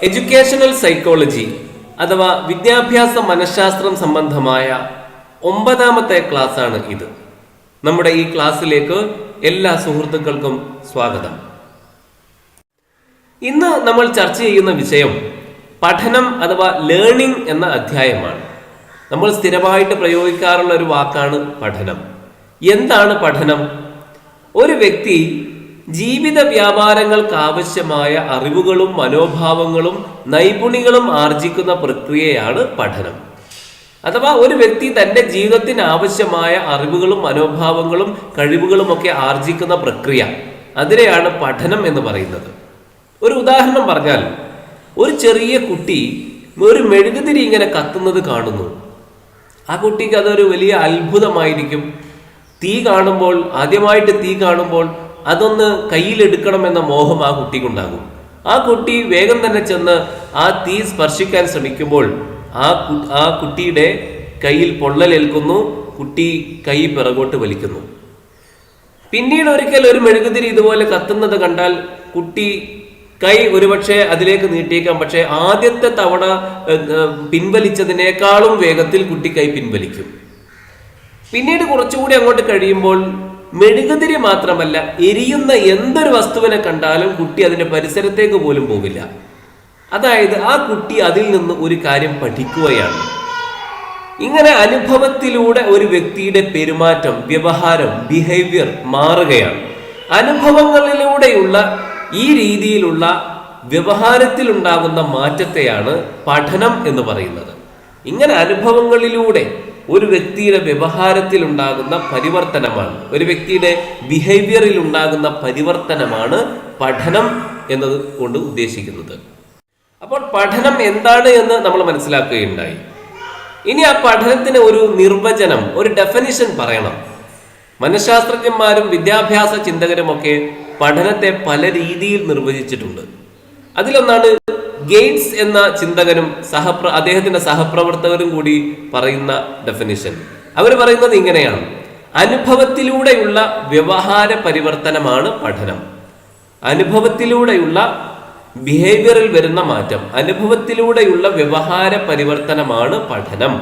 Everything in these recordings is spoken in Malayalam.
എഡ്യൂക്കേഷണൽ സൈക്കോളജി അഥവാ വിദ്യാഭ്യാസ മനഃശാസ്ത്രം സംബന്ധമായ 9ാമത്തെ ക്ലാസ്സാണ് ഇത്. നമ്മുടെ ഈ ക്ലാസ്സിലേക്ക് എല്ലാ സുഹൃത്തുക്കൾക്കും സ്വാഗതം. ഇന്ന് നമ്മൾ ചർച്ച ചെയ്യുന്ന വിഷയം പഠനം അഥവാ ലേണിംഗ് എന്ന അധ്യായമാണ്. നമ്മൾ സ്ഥിരമായിട്ട് പ്രയോഗിക്കാറുള്ള ഒരു വാക്കാണ് പഠനം. എന്താണ് പഠനം? ഒരു വ്യക്തി ജീവിത വ്യാപാരങ്ങൾക്ക് ആവശ്യമായ അറിവുകളും മനോഭാവങ്ങളും നൈപുണികളും ആർജിക്കുന്ന പ്രക്രിയയാണ് പഠനം. അഥവാ ഒരു വ്യക്തി തൻ്റെ ജീവിതത്തിന് ആവശ്യമായ അറിവുകളും മനോഭാവങ്ങളും കഴിവുകളും ഒക്കെ ആർജിക്കുന്ന പ്രക്രിയ, അതിനെയാണ് പഠനം എന്ന് പറയുന്നത്. ഒരു ഉദാഹരണം പറഞ്ഞാൽ, ഒരു ചെറിയ കുട്ടി ഒരു മെഴുകുതിരി ഇങ്ങനെ കത്തുന്നത് കാണുന്നു. ആ കുട്ടിക്ക് അതൊരു വലിയ അത്ഭുതമായിരിക്കും. ആദ്യമായിട്ട് തീ കാണുമ്പോൾ അതൊന്ന് കയ്യിലെടുക്കണമെന്ന മോഹം ആ കുട്ടിക്കുണ്ടാകും. ആ കുട്ടി വേഗം തന്നെ ചെന്ന് ആ തീ സ്പർശിക്കാൻ ശ്രമിക്കുമ്പോൾ ആ കുട്ടിയുടെ കയ്യിൽ പൊള്ളലേൽക്കുന്നു. കുട്ടി കൈ പിറകോട്ട് വലിക്കുന്നു. പിന്നീട് ഒരിക്കൽ ഒരു മെഴുകുതിരി ഇതുപോലെ കത്തുന്നത് കണ്ടാൽ കുട്ടി കൈ ഒരുപക്ഷെ അതിലേക്ക് നീട്ടിയേക്കാം. പക്ഷെ ആദ്യത്തെ തവണ പിൻവലിച്ചതിനേക്കാളും വേഗത്തിൽ കുട്ടി കൈ പിൻവലിക്കും. പിന്നീട് കുറച്ചുകൂടി അങ്ങോട്ട് കഴിയുമ്പോൾ മെഴുകുതിരി മാത്രമല്ല, എരിയുന്ന എന്തൊരു വസ്തുവിനെ കണ്ടാലും കുട്ടി അതിന്റെ പരിസരത്തേക്ക് പോലും പോകില്ല. അതായത് ആ കുട്ടി അതിൽ നിന്ന് ഒരു കാര്യം പഠിക്കുകയാണ്. ഇങ്ങനെ അനുഭവത്തിലൂടെ ഒരു വ്യക്തിയുടെ പെരുമാറ്റം, വ്യവഹാരം, ബിഹേവിയർ മാറുകയാണ്. അനുഭവങ്ങളിലൂടെയുള്ള ഈ രീതിയിലുള്ള വ്യവഹാരത്തിൽ ഉണ്ടാകുന്ന മാറ്റത്തെയാണ് പഠനം എന്ന് പറയുന്നത്. ഇങ്ങനെ അനുഭവങ്ങളിലൂടെ ഒരു വ്യക്തിയുടെ വ്യവഹാരത്തിൽ ഉണ്ടാകുന്ന പരിവർത്തനമാണ്, ഒരു വ്യക്തിയുടെ ബിഹേവിയറിൽ ഉണ്ടാകുന്ന പരിവർത്തനമാണ് പഠനം എന്നത് കൊണ്ട് ഉദ്ദേശിക്കുന്നത്. അപ്പോൾ പഠനം എന്താണ് എന്ന് നമ്മൾ മനസ്സിലാക്കുകയുണ്ടായി. ഇനി ആ പഠനത്തിന് ഒരു നിർവചനം, ഒരു ഡെഫിനിഷൻ പറയണം. മനഃശാസ്ത്രജ്ഞന്മാരും വിദ്യാഭ്യാസ ചിന്തകരുമൊക്കെ പഠനത്തെ പല രീതിയിൽ നിർവചിച്ചിട്ടുണ്ട്. അതിലൊന്നാണ് ഗേറ്റ്സ് എന്ന ചിന്തകനും അദ്ദേഹത്തിന്റെ സഹപ്രവർത്തകരും കൂടി പറയുന്ന ഡെഫിനിഷൻ. അവർ പറയുന്നത് ഇങ്ങനെയാണ്: അനുഭവത്തിലൂടെയുള്ള വ്യവഹാര പരിവർത്തനമാണ് പഠനം. അനുഭവത്തിലൂടെയുള്ള ബിഹേവിയറിൽ വരുന്ന മാറ്റം, അനുഭവത്തിലൂടെയുള്ള വ്യവഹാര പരിവർത്തനമാണ് പഠനം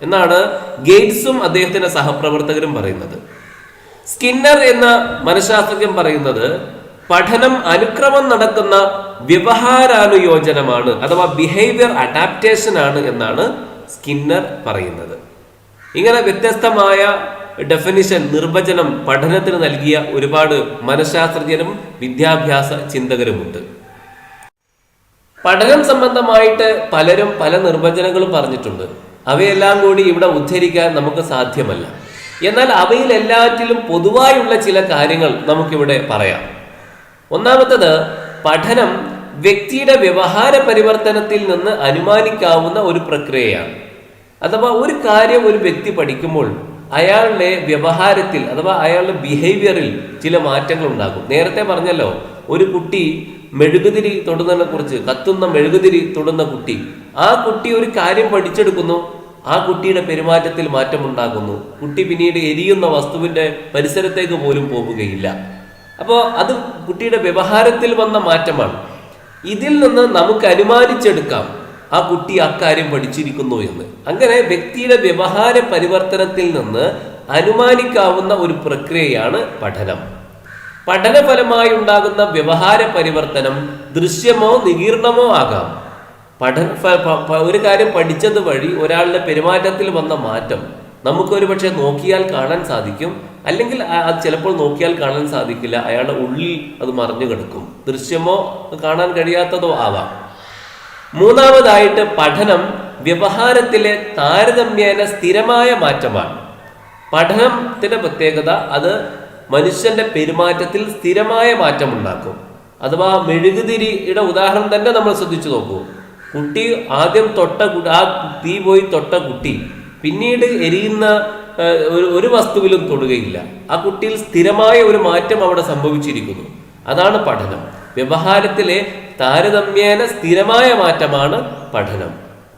എന്നാണ് ഗേറ്റ്സും അദ്ദേഹത്തിന്റെ സഹപ്രവർത്തകരും പറയുന്നത്. സ്കിന്നർ എന്ന മനഃശാസ്ത്രജ്ഞൻ പറയുന്നത് പഠനം അനുക്രമം നടക്കുന്ന വ്യവഹാരാനുയോജനമാണ്, അഥവാ ബിഹേവിയർ അഡാപ്റ്റേഷൻ ആണ് എന്നാണ് സ്കിന്നർ പറയുന്നത്. ഇങ്ങനെ വ്യത്യസ്തമായ ഡെഫിനിഷൻ, നിർവചനം പഠനത്തിന് നൽകിയ ഒരുപാട് മനഃശാസ്ത്രജ്ഞരും വിദ്യാഭ്യാസ ചിന്തകരുമുണ്ട്. പഠനം സംബന്ധമായിട്ട് പലരും പല നിർവചനങ്ങളും പറഞ്ഞിട്ടുണ്ട്. അവയെല്ലാം കൂടി ഇവിടെ ഉദ്ധരിക്കാൻ നമുക്ക് സാധ്യമല്ല. എന്നാൽ അവയിൽ എല്ലാറ്റിലും പൊതുവായുള്ള ചില കാര്യങ്ങൾ നമുക്കിവിടെ പറയാം. ഒന്നാമത്തത്, പഠനം വ്യക്തിയുടെ വ്യവഹാര പരിവർത്തനത്തിൽ നിന്ന് അനുമാനിക്കാവുന്ന ഒരു പ്രക്രിയയാണ്. അഥവാ ഒരു കാര്യം ഒരു വ്യക്തി പഠിക്കുമ്പോൾ അയാളുടെ വ്യവഹാരത്തിൽ അഥവാ അയാളുടെ ബിഹേവിയറിൽ ചില മാറ്റങ്ങൾ ഉണ്ടാകും. നേരത്തെ പറഞ്ഞല്ലോ, ഒരു കുട്ടി മെഴുകുതിരി തൊടുന്നതിനെ കുറിച്ച്, കത്തുന്ന മെഴുകുതിരി തൊടുന്ന കുട്ടി, ആ കുട്ടി ഒരു കാര്യം പഠിച്ചെടുക്കുന്നു. ആ കുട്ടിയുടെ പെരുമാറ്റത്തിൽ മാറ്റമുണ്ടാകുന്നു. കുട്ടി പിന്നീട് എരിയുന്ന വസ്തുവിന്റെ പരിസരത്തേക്ക് പോലും പോകുകയില്ല. അപ്പോൾ അത് കുട്ടിയുടെ വ്യവഹാരത്തിൽ വന്ന മാറ്റമാണ്. ഇതിൽ നിന്ന് നമുക്ക് അനുമാനിച്ചെടുക്കാം ആ കുട്ടി അക്കാര്യം പഠിച്ചിരിക്കുന്നു എന്ന്. അങ്ങനെ വ്യക്തിയുടെ വ്യവഹാര പരിവർത്തനത്തിൽ നിന്ന് അനുമാനിക്കാവുന്ന ഒരു പ്രക്രിയയാണ് പഠനം. പഠനഫലമായി ഉണ്ടാകുന്ന വ്യവഹാര പരിവർത്തനം ദൃശ്യമോ നികീർണമോ ആകാം. ഒരു കാര്യം പഠിച്ചത് വഴി ഒരാളുടെ പെരുമാറ്റത്തിൽ വന്ന മാറ്റം നമുക്കൊരു പക്ഷെ നോക്കിയാൽ കാണാൻ സാധിക്കും, അല്ലെങ്കിൽ അത് ചിലപ്പോൾ നോക്കിയാൽ കാണാൻ സാധിക്കില്ല. അയാളുടെ ഉള്ളിൽ അത് മറഞ്ഞു കിടക്കും. ദൃശ്യമോ കാണാൻ കഴിയാത്തതോ ആവാം. മൂന്നാമതായിട്ട്, പഠനം വ്യവഹാരത്തിലെ താരതമ്യേന സ്ഥിരമായ മാറ്റമാണ്. പഠനത്തിന്റെ പ്രത്യേകത, അത് മനുഷ്യന്റെ പെരുമാറ്റത്തിൽ സ്ഥിരമായ മാറ്റമുണ്ടാക്കും. അഥവാ മെഴുകുതിരിയുടെ ഉദാഹരണം തന്നെ നമ്മൾ ശ്രദ്ധിച്ചു നോക്കൂ. കുട്ടി ആദ്യം ആ തീ പോയി തൊട്ട കുട്ടി പിന്നീട് എരിയുന്ന ഒരു വസ്തുവിലും തൊടുകയില്ല. ആ കുട്ടിയിൽ സ്ഥിരമായ ഒരു മാറ്റം അവിടെ സംഭവിച്ചിരിക്കുന്നു. അതാണ് പഠനം. വ്യവഹാരത്തിലെ താരതമ്യേന സ്ഥിരമായ മാറ്റമാണ് പഠനം.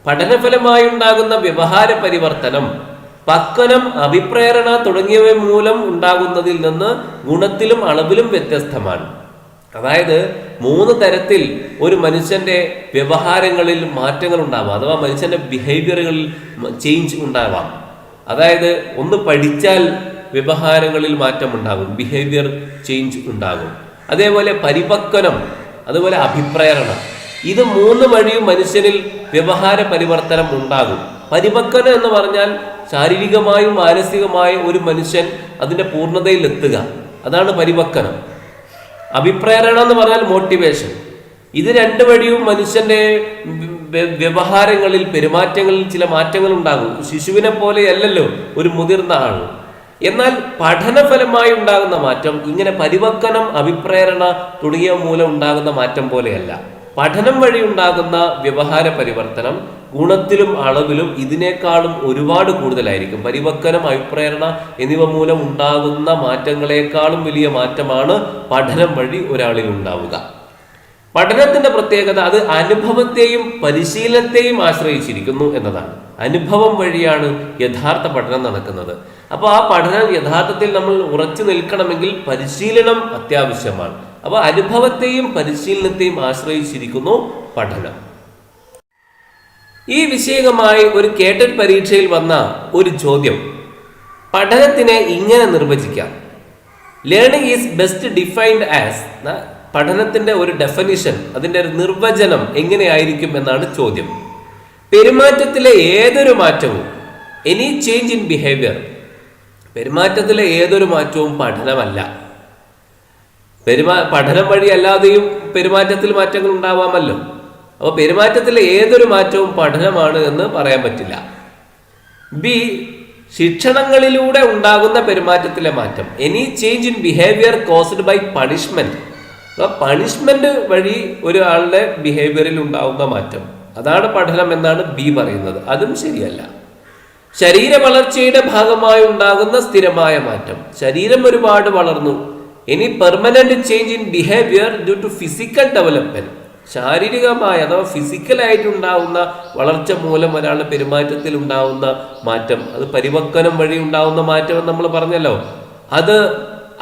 പഠനഫലമായി ഉണ്ടാകുന്ന വ്യവഹാര പരിവർത്തനം പക്വനം, അഭിപ്രേരണ തുടങ്ങിയവ മൂലം ഉണ്ടാകുന്നതിൽ നിന്ന് ഗുണത്തിലും അളവിലും വ്യത്യസ്തമാണ്. അതായത് 3 തരത്തിൽ ഒരു മനുഷ്യന്റെ വ്യവഹാരങ്ങളിൽ മാറ്റങ്ങൾ ഉണ്ടാവാം, അഥവാ മനുഷ്യന്റെ ബിഹേവിയറുകളിൽ ചേഞ്ച് ഉണ്ടാവാം. അതായത് ഒന്ന് പഠിച്ചാൽ വ്യവഹാരങ്ങളിൽ മാറ്റം ഉണ്ടാകും, ബിഹേവിയർ ചേഞ്ച് ഉണ്ടാകും. അതേപോലെ പരിപക്വനം, അതുപോലെ അഭിപ്രേരണ. ഇത് 3 വഴിയും മനുഷ്യനിൽ വ്യവഹാര പരിവർത്തനം ഉണ്ടാകും. പരിപക്വനം എന്ന് പറഞ്ഞാൽ ശാരീരികമായും മാനസികമായും ഒരു മനുഷ്യൻ അതിന്റെ പൂർണ്ണതയിൽ എത്തുക, അതാണ് പരിപക്വനം. അഭിപ്രേരണ എന്ന് പറഞ്ഞാൽ മോട്ടിവേഷൻ. ഇത് 2 വഴിയും മനുഷ്യന്റെ വ്യവഹാരങ്ങളിൽ പെരുമാറ്റങ്ങളിൽ ചില മാറ്റങ്ങൾ ഉണ്ടാകും. ശിശുവിനെ പോലെയല്ലല്ലോ ഒരു മുതിർന്ന ആൾ. എന്നാൽ പഠനഫലമായി ഉണ്ടാകുന്ന മാറ്റം ഇങ്ങനെ പരിപക്വനം, അഭിപ്രേരണ തുടങ്ങിയ മൂലം ഉണ്ടാകുന്ന മാറ്റം പോലെയല്ല. പഠനം വഴി ഉണ്ടാകുന്ന വ്യവഹാര പരിവർത്തനം ഗുണത്തിലും അളവിലും ഇതിനേക്കാളും ഒരുപാട് കൂടുതലായിരിക്കും. പരിപക്വനം, അഭിപ്രേരണ എന്നിവ മൂലം ഉണ്ടാകുന്ന മാറ്റങ്ങളെക്കാളും വലിയ മാറ്റമാണ് പഠനം വഴി ഒരാളിൽ ഉണ്ടാവുക. പഠനത്തിന്റെ പ്രത്യേകത അത് അനുഭവത്തെയും പരിശീലനത്തെയും ആശ്രയിച്ചിരിക്കുന്നു എന്നതാണ്. അനുഭവം വഴിയാണ് യഥാർത്ഥ പഠനം നടക്കുന്നത്. അപ്പോൾ ആ പഠനം യഥാർത്ഥത്തിൽ നമ്മൾ ഉറച്ചു നിൽക്കണമെങ്കിൽ പരിശീലനം അത്യാവശ്യമാണ്. അപ്പോൾ അനുഭവത്തെയും പരിശീലനത്തെയും ആശ്രയിച്ചിരിക്കുന്നു പഠനം. ഈ വിഷയകമായി ഒരു കേട്ടറ്റ് പരീക്ഷയിൽ വന്ന ഒരു ചോദ്യം പഠനത്തിനെ ഇങ്ങനെ നിർവചിക്കാം. Learning is best defined as, പഠനത്തിന്റെ ഒരു ഡെഫിനിഷൻ, അതിന്റെ ഒരു നിർവചനം എങ്ങനെയായിരിക്കും എന്നാണ് ചോദ്യം. പെരുമാറ്റത്തിലെ ഏതൊരു മാറ്റവും, എനി ചേഞ്ച് ഇൻ ബിഹേവിയർ, പെരുമാറ്റത്തിലെ ഏതൊരു മാറ്റവും പഠനമല്ല. പഠനം വഴി അല്ലാതെയും പെരുമാറ്റത്തിൽ മാറ്റങ്ങൾ ഉണ്ടാവാമല്ലോ. അപ്പോൾ പെരുമാറ്റത്തിലെ ഏതൊരു മാറ്റവും പഠനമാണ് എന്ന് പറയാൻ പറ്റില്ല. ബി, ശിക്ഷണങ്ങളിലൂടെ ഉണ്ടാകുന്ന പെരുമാറ്റത്തിലെ മാറ്റം, any change in behaviour caused by punishment, punishment വഴി ഒരാളുടെ ബിഹേവിയറിൽ ഉണ്ടാകുന്ന മാറ്റം, അതാണ് പഠനം എന്നാണ് ബി പറയുന്നത്. അതും ശരിയല്ല. ശരീര വളർച്ചയുടെ ഭാഗമായി ഉണ്ടാകുന്ന സ്ഥിരമായ മാറ്റം, ശരീരം ഒരുപാട് വളർന്നു, any permanent change in behaviour due to physical development, ശാരീരികമായ അഥവാ ഫിസിക്കലായിട്ടുണ്ടാവുന്ന വളർച്ച മൂലം ഒരാളുടെ പെരുമാറ്റത്തിൽ ഉണ്ടാവുന്ന മാറ്റം, അത് പരിപക്വനം വഴി ഉണ്ടാവുന്ന മാറ്റം എന്ന് നമ്മൾ പറഞ്ഞല്ലോ,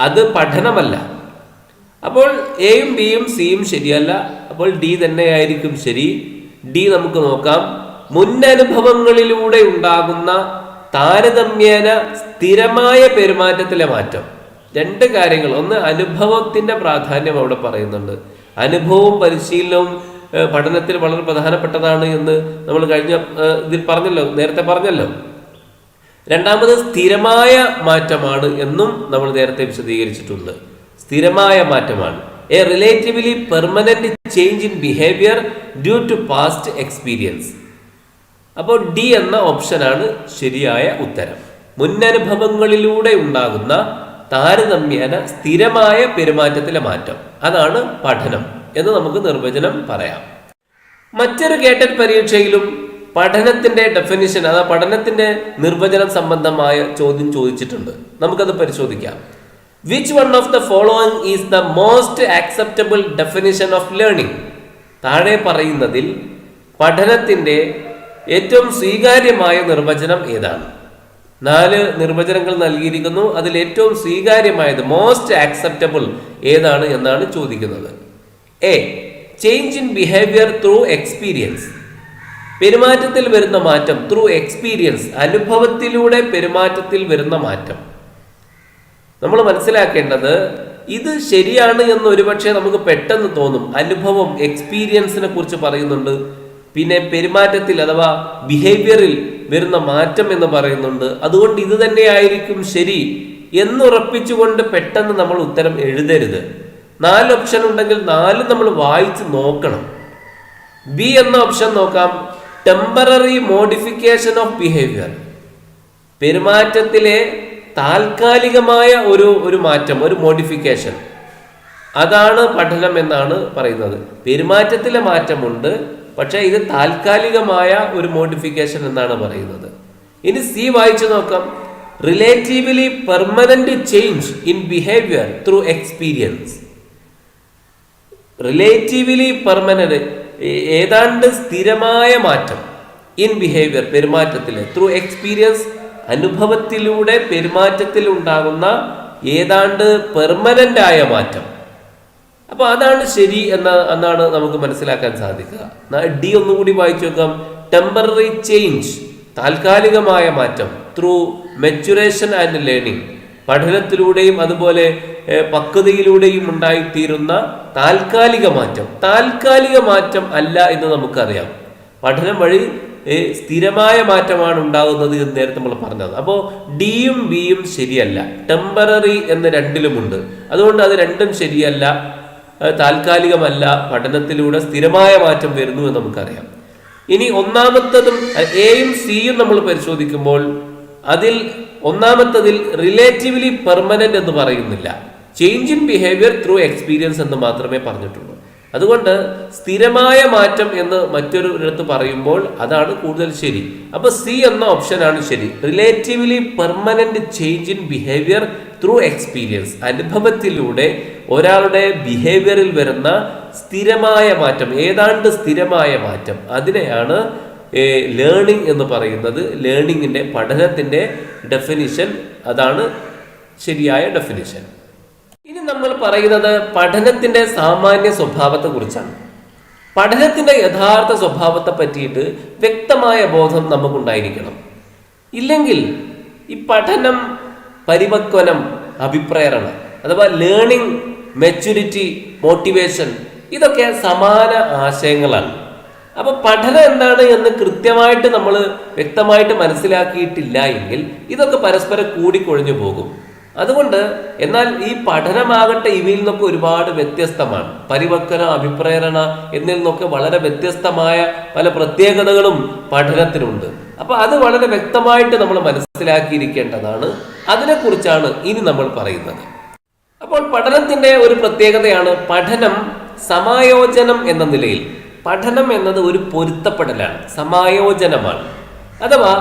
അത് പഠനമല്ല. അപ്പോൾ എയും ബിയും സിയും ശരിയല്ല. അപ്പോൾ ഡി തന്നെയായിരിക്കും ശരി. ഡി നമുക്ക് നോക്കാം. മുന്നനുഭവങ്ങളിലൂടെ ഉണ്ടാകുന്ന താരതമ്യേന സ്ഥിരമായ പെരുമാറ്റത്തിലെ മാറ്റം. 2 കാര്യങ്ങൾ. ഒന്ന്, അനുഭവത്തിന്റെ പ്രാധാന്യം അവിടെ പറയുന്നുണ്ട്. അനുഭവവും പരിശീലനവും പഠനത്തിൽ വളരെ പ്രധാനപ്പെട്ടതാണ് എന്ന് നമ്മൾ കഴിഞ്ഞ ഇതിൽ പറഞ്ഞല്ലോ, നേരത്തെ പറഞ്ഞല്ലോ. രണ്ടാമത്, സ്ഥിരമായ മാറ്റമാണ് എന്നും നമ്മൾ നേരത്തെ വിശദീകരിച്ചിട്ടുണ്ട്. സ്ഥിരമായ മാറ്റമാണ്. A relatively permanent change in behaviour due to past experience. അപ്പോൾ ഡി എന്ന ഓപ്ഷനാണ് ശരിയായ ഉത്തരം. മുന്നനുഭവങ്ങളിലൂടെ ഉണ്ടാകുന്ന താരതമ്യേന സ്ഥിരമായ പെരുമാറ്റത്തിലെ മാറ്റം, അതാണ് പഠനം എന്ന് നമുക്ക് നിർവചനം പറയാം. മറ്റൊരു കേട്ടറ്റ് പരീക്ഷയിലും പഠനത്തിന്റെ ഡെഫിനിഷൻ, അതാ പഠനത്തിന്റെ നിർവചനം സംബന്ധമായ ചോദ്യം ചോദിച്ചിട്ടുണ്ട്. നമുക്കത് പരിശോധിക്കാം. Which one of the following is the most acceptable definition of learning? താഴെ പറയുന്നതിൽ പഠനത്തിന്റെ ഏറ്റവും സ്വീകാര്യമായ നിർവചനം ഏതാണ്? 4 നിർവചനങ്ങൾ നൽകിയിരിക്കുന്നു. അതിൽ ഏറ്റവും സ്വീകാര്യമായത്, മോസ്റ്റ് ആക്സെപ്റ്റബിൾ ഏതാണ് എന്നാണ് ചോദിക്കുന്നത്. A, change in behaviour through experience, പെരുമാറ്റത്തിൽ വരുന്ന മാറ്റം. ത്രൂ എക്സ്പീരിയൻസ്, അനുഭവത്തിലൂടെ പെരുമാറ്റത്തിൽ വരുന്ന മാറ്റം. നമ്മൾ മനസ്സിലാക്കേണ്ടത്, ഇത് ശരിയാണ് എന്ന് ഒരുപക്ഷെ നമുക്ക് പെട്ടെന്ന് തോന്നും. അനുഭവം, എക്സ്പീരിയൻസിനെ കുറിച്ച് പറയുന്നുണ്ട്. പിന്നെ പെരുമാറ്റത്തിൽ അഥവാ ബിഹേവിയറിൽ വരുന്ന മാറ്റം എന്ന് പറയുന്നുണ്ട്. അതുകൊണ്ട് ഇത് തന്നെയായിരിക്കും ശരി എന്നുറപ്പിച്ചുകൊണ്ട് പെട്ടെന്ന് നമ്മൾ ഉത്തരം എഴുതരുത്. 4 ഓപ്ഷൻ ഉണ്ടെങ്കിൽ 4 നമ്മൾ വായിച്ച് നോക്കണം. ബി എന്ന ഓപ്ഷൻ നോക്കാം. ടെമ്പററി മോഡിഫിക്കേഷൻ ഓഫ് ബിഹേവിയർ, പെരുമാറ്റത്തിലെ താൽക്കാലികമായ ഒരു മാറ്റം, ഒരു മോഡിഫിക്കേഷൻ, അതാണ് പഠനം എന്നാണ് പറയുന്നത്. പെരുമാറ്റത്തിലെ മാറ്റമുണ്ട്, പക്ഷേ ഇത് താൽക്കാലികമായ ഒരു മോഡിഫിക്കേഷൻ എന്നാണ് പറയുന്നത്. ഇനി സി വായിച്ചു നോക്കാം. Relatively permanent change in behaviour through experience, relatively permanent, ഏതാണ്ട് സ്ഥിരമായ മാറ്റം. ഇൻ ബിഹേവിയർ, പെരുമാറ്റത്തിലെ. ത്രൂ എക്സ്പീരിയൻസ്, അനുഭവത്തിലൂടെ പെരുമാറ്റത്തിൽ ഉണ്ടാകുന്ന ഏതാണ്ട് പെർമനന്റ് ആയ മാറ്റം. അപ്പൊ അതാണ് ശരി എന്നാണ് നമുക്ക് മനസ്സിലാക്കാൻ സാധിക്കുക. ഡി ഒന്നുകൂടി വായിച്ചു നോക്കാം. ടെമ്പററി ചേഞ്ച്, താൽക്കാലികമായ മാറ്റം. ത്രൂ മെച്ചുറേഷൻ ആൻഡ് ലേണിംഗ്, പഠനത്തിലൂടെയും അതുപോലെ പക്വതയിലൂടെയും ഉണ്ടായിത്തീരുന്ന താൽക്കാലിക മാറ്റം. താൽക്കാലിക മാറ്റം അല്ല എന്ന് നമുക്കറിയാം. പഠനം വഴി സ്ഥിരമായ മാറ്റമാണ് ഉണ്ടാകുന്നത് എന്ന് നേരത്തെ നമ്മൾ പറഞ്ഞത്. അപ്പോൾ ഡിയും ബിയും ശരിയല്ല. ടെമ്പററി എന്ന് രണ്ടിലുമുണ്ട്, അതുകൊണ്ട് അത് രണ്ടും ശരിയല്ല. താൽക്കാലികമല്ല, പഠനത്തിലൂടെ സ്ഥിരമായ മാറ്റം വരുന്നു എന്ന് നമുക്കറിയാം. ഇനി ഒന്നാമത്തതും എയും സിയും നമ്മൾ പരിശോധിക്കുമ്പോൾ അതിൽ ഒന്നാമത്തതിൽ റിലേറ്റീവ്ലി പെർമനന്റ് എന്ന് പറയുന്നില്ല. Change in behaviour through experience എന്ന് മാത്രമേ പറഞ്ഞിട്ടുള്ളൂ. അതുകൊണ്ട് സ്ഥിരമായ മാറ്റം എന്ന് മറ്റൊരു ഇടത്ത് പറയുമ്പോൾ അതാണ് കൂടുതൽ ശരി. അപ്പൊ സി എന്ന ഓപ്ഷനാണ് ശരി. Relatively permanent change in behaviour through experience, അനുഭവത്തിലൂടെ ഒരാളുടെ ബിഹേവിയറിൽ വരുന്ന സ്ഥിരമായ മാറ്റം, ഏതാണ്ട് സ്ഥിരമായ മാറ്റം, അതിനെയാണ് ലേണിംഗ് എന്ന് പറയുന്നത്. ലേണിങ്ങിന്റെ, പഠനത്തിന്റെ ഡെഫിനിഷൻ അതാണ് ശരിയായ ഡെഫിനിഷൻ. ഇനി നമ്മൾ പറയുന്നത് പഠനത്തിന്റെ സാമാന്യ സ്വഭാവത്തെ കുറിച്ചാണ്. പഠനത്തിന്റെ യഥാർത്ഥ സ്വഭാവത്തെ പറ്റിയിട്ട് വ്യക്തമായ ബോധം നമുക്കുണ്ടായിരിക്കണം. ഇല്ലെങ്കിൽ ഈ പഠനം, പരിപക്വനം, അഭിപ്രേരണ അഥവാ ലേണിംഗ്, മെച്യൂരിറ്റി, മോട്ടിവേഷൻ ഇതൊക്കെ സമാന ആശയങ്ങളാണ്. അപ്പൊ പഠനം എന്താണ് എന്ന് കൃത്യമായിട്ട് നമ്മൾ വ്യക്തമായിട്ട് മനസ്സിലാക്കിയിട്ടില്ല എങ്കിൽ ഇതൊക്കെ പരസ്പരം കൂടിക്കൊഴിഞ്ഞു പോകും. അതുകൊണ്ട് എന്നാൽ ഈ പഠനമാകട്ടെ ഇവയിൽ നിന്നൊക്കെ ഒരുപാട് വ്യത്യസ്തമാണ്. പരിവർത്തന, അഭിപ്രേരണ എന്നിൽ നിന്നൊക്കെ വളരെ വ്യത്യസ്തമായ പല പ്രത്യേകതകളും പഠനത്തിനുണ്ട്. അപ്പൊ അത് വളരെ വ്യക്തമായിട്ട് നമ്മൾ മനസ്സിലാക്കിയിരിക്കേണ്ടതാണ്. അതിനെക്കുറിച്ചാണ് ഇനി നമ്മൾ പറയുന്നത്. അപ്പോൾ പഠനത്തിന്റെ ഒരു പ്രത്യേകതയാണ് പഠനം സമായോജനം എന്ന നിലയിൽ. പഠനം എന്നത് ഒരു പൊരുത്തപ്പെടലാണ്, സമായോജനമാണ്. അഥവാ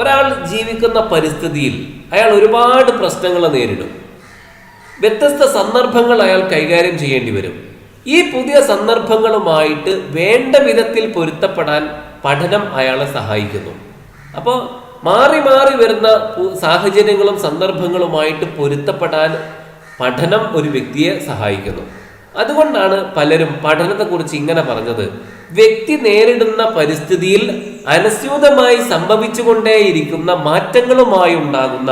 ഒരാൾ ജീവിക്കുന്ന പരിസ്ഥിതിയിൽ അയാൾ ഒരുപാട് പ്രശ്നങ്ങൾ നേരിടും. വ്യത്യസ്ത സന്ദർഭങ്ങൾ അയാൾ കൈകാര്യം ചെയ്യേണ്ടി വരും. ഈ പുതിയ സന്ദർഭങ്ങളുമായിട്ട് വേണ്ട വിധത്തിൽ പൊരുത്തപ്പെടാൻ പഠനം അയാളെ സഹായിക്കുന്നു. അപ്പോൾ മാറി മാറി വരുന്ന സാഹചര്യങ്ങളും സന്ദർഭങ്ങളുമായിട്ട് പൊരുത്തപ്പെടാൻ പഠനം ഒരു വ്യക്തിയെ സഹായിക്കുന്നു. അതുകൊണ്ടാണ് പലരും പഠനത്തെക്കുറിച്ച് ഇങ്ങനെ പറഞ്ഞത്: വ്യക്തി നേരിടുന്ന പരിസ്ഥിതിയിൽ അനസ്യൂതമായി സംഭവിച്ചുകൊണ്ടേയിരിക്കുന്ന മാറ്റങ്ങളുമായി ഉണ്ടാകുന്ന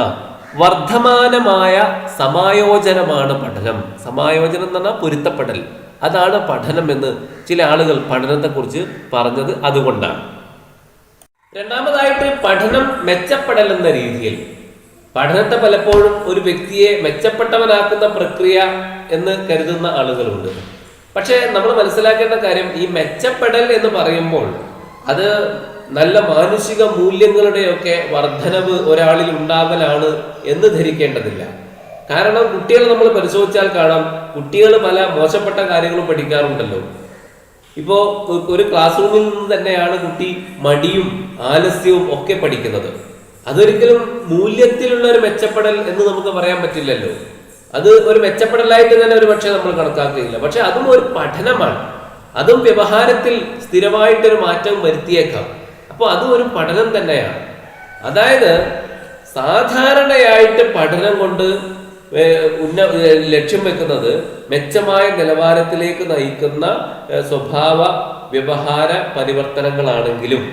വർദ്ധമാനമായ സമായോജനമാണ് പഠനം. സമായോജനം എന്ന് പറഞ്ഞാൽ പൊരുത്തപ്പെടൽ, അതാണ് പഠനം എന്ന് ചില ആളുകൾ പഠനത്തെക്കുറിച്ച് പറഞ്ഞത് അതുകൊണ്ടാണ്. രണ്ടാമതായിട്ട് പഠനം മെച്ചപ്പെടൽ എന്ന രീതിയിൽ. പഠനത്തെ പലപ്പോഴും ഒരു വ്യക്തിയെ മെച്ചപ്പെട്ടവനാക്കുന്ന പ്രക്രിയ എന്ന് കരുതുന്ന ആളുകളുണ്ട്. പക്ഷെ നമ്മൾ മനസ്സിലാക്കേണ്ട കാര്യം, ഈ മെച്ചപ്പെടൽ എന്ന് പറയുമ്പോൾ അത് നല്ല മാനുഷിക മൂല്യങ്ങളുടെയൊക്കെ വർധനവ് ഒരാളിൽ ഉണ്ടാകലാണ് എന്ന് ധരിക്കേണ്ടതില്ല. കാരണം കുട്ടികൾ നമ്മൾ പരിശോധിച്ചാൽ കാണാം, കുട്ടികൾ പല മോശപ്പെട്ട കാര്യങ്ങളും പഠിക്കാറുണ്ടല്ലോ. ഇപ്പോ ഒരു ക്ലാസ് റൂമിൽ നിന്ന് തന്നെയാണ് കുട്ടി മടിയും ആലസ്യവും ഒക്കെ പഠിക്കുന്നത്. അതൊരിക്കലും മൂല്യത്തിലുള്ള ഒരു മെച്ചപ്പെടൽ എന്ന് നമുക്ക് പറയാൻ പറ്റില്ലല്ലോ. അത് ഒരു മെച്ചപ്പെടലായിട്ട് തന്നെ ഒരു പക്ഷേ നമ്മൾ കണക്കാക്കുകയില്ല. പക്ഷെ അതും ഒരു പഠനമാണ്. അതും വ്യവഹാരത്തിൽ സ്ഥിരമായിട്ടൊരു മാറ്റം വരുത്തിയേക്കാം. അപ്പോൾ അതും ഒരു പഠനം തന്നെയാണ്. അതായത് സാധാരണയായിട്ട് പഠനം കൊണ്ട് ലക്ഷ്യം വെക്കുന്നത് മെച്ചമായ നിലവാരത്തിലേക്ക് നയിക്കുന്ന സ്വഭാവ വ്യവഹാര പരിവർത്തനങ്ങളാണെങ്കിലും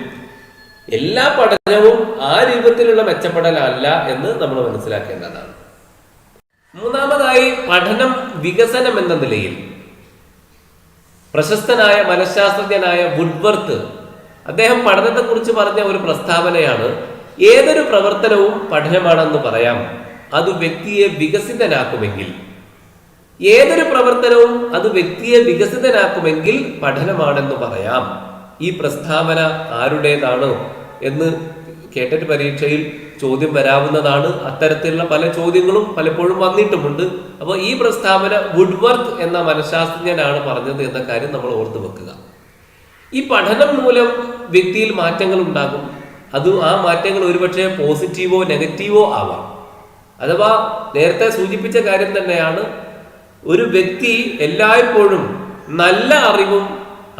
എല്ലാ പഠനവും ആ രൂപത്തിലുള്ള മെച്ചപ്പെടലല്ല എന്ന് നമ്മൾ മനസ്സിലാക്കേണ്ടതാണ്. മൂന്നാമതായി പഠനം വികസനം എന്ന നിലയിൽ. പ്രശസ്തനായ മനഃശാസ്ത്രജ്ഞനായ വുഡ്വർത്ത് അദ്ദേഹം പഠനത്തെക്കുറിച്ച് പറഞ്ഞ ഒരു പ്രസ്താവനയാണ്: ഏതൊരു പ്രവർത്തനവും പഠനമാണെന്ന് പറയാം, അത് വ്യക്തിയെ വികസിതനാക്കുമെങ്കിൽ. ഏതൊരു പ്രവർത്തനവും അത് വ്യക്തിയെ വികസിതനാക്കുമെങ്കിൽ പഠനമാണെന്ന് പറയാം. ഈ പ്രസ്താവന ആരുടേതാണ് എന്ന് കേട്ടിട്ട് പരീക്ഷയിൽ ചോദ്യം വരാവുന്നതാണ്. അത്തരത്തിലുള്ള പല ചോദ്യങ്ങളും പലപ്പോഴും വന്നിട്ടുമുണ്ട്. അപ്പോൾ ഈ പ്രസ്താവന വുഡ്വർത്ത് എന്ന മനഃശാസ്ത്രജ്ഞനാണ് പറഞ്ഞത് എന്ന കാര്യം നമ്മൾ ഓർത്തു വെക്കുക. ഈ പഠനം മൂലം വ്യക്തിയിൽ മാറ്റങ്ങൾ ഉണ്ടാകും. ആ മാറ്റങ്ങൾ ഒരുപക്ഷെ പോസിറ്റീവോ നെഗറ്റീവോ ആവാം. അഥവാ നേരത്തെ സൂചിപ്പിച്ച കാര്യം തന്നെയാണ്, ഒരു വ്യക്തി എല്ലായ്പ്പോഴും നല്ല അറിവും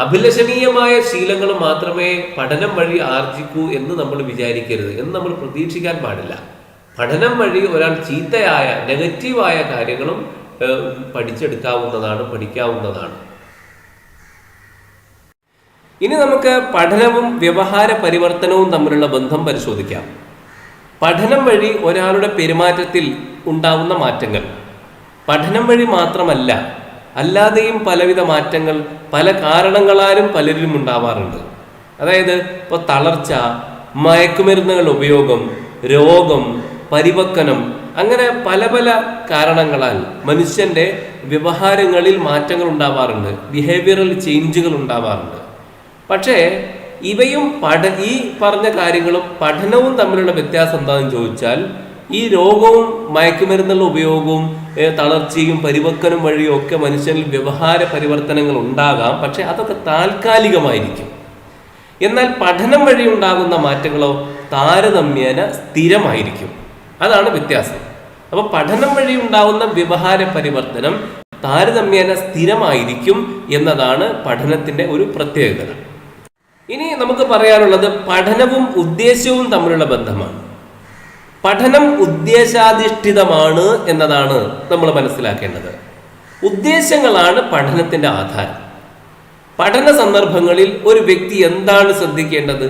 അഭിലഷണീയമായ ശീലങ്ങൾ മാത്രമേ പഠനം വഴി ആർജിക്കൂ എന്ന് നമ്മൾ വിചാരിക്കരുത്, എന്ന് നമ്മൾ പ്രതീക്ഷിക്കാൻ പാടില്ല. പഠനം വഴി ഒരാൾ ചീത്തയായ നെഗറ്റീവായ കാര്യങ്ങളും പഠിക്കാവുന്നതാണ്. ഇനി നമുക്ക് പഠനവും വ്യവഹാര പരിവർത്തനവും തമ്മിലുള്ള ബന്ധം പരിശോധിക്കാം. പഠനം വഴി ഒരാളുടെ പെരുമാറ്റത്തിൽ ഉണ്ടാവുന്ന മാറ്റങ്ങൾ പഠനം വഴി മാത്രമല്ല, അല്ലാതെയും പലവിധ മാറ്റങ്ങൾ പല കാരണങ്ങളാലും പലരിലും ഉണ്ടാവാറുണ്ട്. അതായത് ഇപ്പോൾ തളർച്ച, മയക്കുമരുന്നുകളുടെ ഉപയോഗം, രോഗം, പരിവർത്തനം, അങ്ങനെ പല പല കാരണങ്ങളാൽ മനുഷ്യന്റെ വ്യവഹാരങ്ങളിൽ മാറ്റങ്ങൾ ഉണ്ടാവാറുണ്ട്, ബിഹേവിയറൽ ചേഞ്ചുകൾ ഉണ്ടാവാറുണ്ട്. പക്ഷേ ഇവയും ഈ പറഞ്ഞ കാര്യങ്ങളും പഠനവും തമ്മിലുള്ള വ്യത്യാസം എന്താണെന്ന് ചോദിച്ചാൽ, ഈ രോഗവും മയക്കുമരുന്നുള്ള ഉപയോഗവും തളർച്ചയും പരിവർത്തനം വഴിയും ഒക്കെ മനുഷ്യനിൽ വ്യവഹാര പരിവർത്തനങ്ങൾ ഉണ്ടാകാം. പക്ഷെ അതൊക്കെ താൽക്കാലികമായിരിക്കും. എന്നാൽ പഠനം വഴി ഉണ്ടാകുന്ന മാറ്റങ്ങളോ താരതമ്യേന സ്ഥിരമായിരിക്കും. അതാണ് വ്യത്യാസം. അപ്പൊ പഠനം വഴി ഉണ്ടാകുന്ന വ്യവഹാര പരിവർത്തനം താരതമ്യേന സ്ഥിരമായിരിക്കും എന്നതാണ് പഠനത്തിന്റെ ഒരു പ്രത്യേകത. ഇനി നമുക്ക് പറയാനുള്ളത് പഠനവും ഉദ്ദേശ്യവും തമ്മിലുള്ള ബന്ധമാണ്. പഠനം ഉദ്ദേശാധിഷ്ഠിതമാണ് എന്നതാണ് നമ്മൾ മനസ്സിലാക്കേണ്ടത്. ഉദ്ദേശ്യങ്ങളാണ് പഠനത്തിന്റെ ആധാരം. പഠന സന്ദർഭങ്ങളിൽ ഒരു വ്യക്തി എന്താണ് ശ്രദ്ധിക്കേണ്ടത്,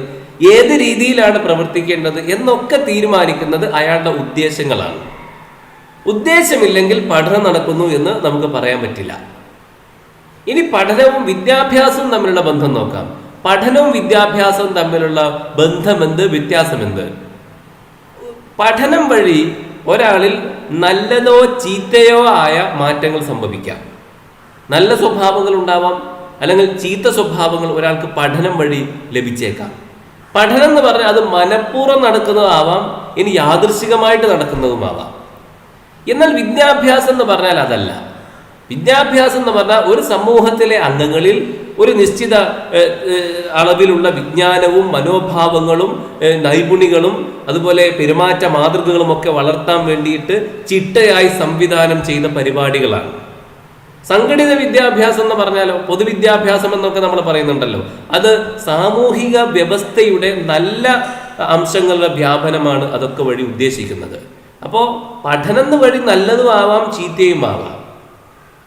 ഏത് രീതിയിലാണ് പ്രവർത്തിക്കേണ്ടത് എന്നൊക്കെ തീരുമാനിക്കുന്നത് അയാളുടെ ഉദ്ദേശ്യങ്ങളാണ്. ഉദ്ദേശ്യമില്ലെങ്കിൽ പഠനം നടക്കുന്നു എന്ന് നമുക്ക് പറയാൻ പറ്റില്ല. ഇനി പഠനവും വിദ്യാഭ്യാസവും തമ്മിലുള്ള ബന്ധം നോക്കാം. പഠനവും വിദ്യാഭ്യാസവും തമ്മിലുള്ള ബന്ധമെന്ത്, വ്യത്യാസമെന്ത്? പഠനം വഴി ഒരാളിൽ നല്ലതോ ചീത്തയോ ആയ മാറ്റങ്ങൾ സംഭവിക്കാം. നല്ല സ്വഭാവങ്ങൾ ഉണ്ടാവാം, അല്ലെങ്കിൽ ചീത്ത സ്വഭാവങ്ങൾ ഒരാൾക്ക് പഠനം വഴി ലഭിച്ചേക്കാം. പഠനം എന്ന് പറഞ്ഞാൽ അത് മനഃപൂർവ്വം നടക്കുന്നതാവാം, ഇനി യാദൃശികമായിട്ട് നടക്കുന്നതുമാവാം. എന്നാൽ വിദ്യാഭ്യാസം എന്ന് പറഞ്ഞാൽ അതല്ല. വിദ്യാഭ്യാസം എന്ന് പറഞ്ഞാൽ ഒരു സമൂഹത്തിലെ അംഗങ്ങളിൽ ഒരു നിശ്ചിത അളവിലുള്ള വിജ്ഞാനവും മനോഭാവങ്ങളും നൈപുണികളും അതുപോലെ പെരുമാറ്റ മാതൃകകളും ഒക്കെ വളർത്താൻ വേണ്ടിയിട്ട് ചിട്ടയായി സംവിധാനം ചെയ്ത പരിപാടികളാണ്. സംഘടിത വിദ്യാഭ്യാസം എന്ന് പറഞ്ഞാലോ, പൊതുവിദ്യാഭ്യാസം എന്നൊക്കെ നമ്മൾ പറയുന്നുണ്ടല്ലോ, അത് സാമൂഹിക വ്യവസ്ഥയുടെ നല്ല അംശങ്ങളുടെ വ്യാപനമാണ് അതൊക്കെ വഴി ഉദ്ദേശിക്കുന്നത്. അപ്പോൾ പഠനം വഴി നല്ലതും ആവാം, ചീത്തയും ആവാം.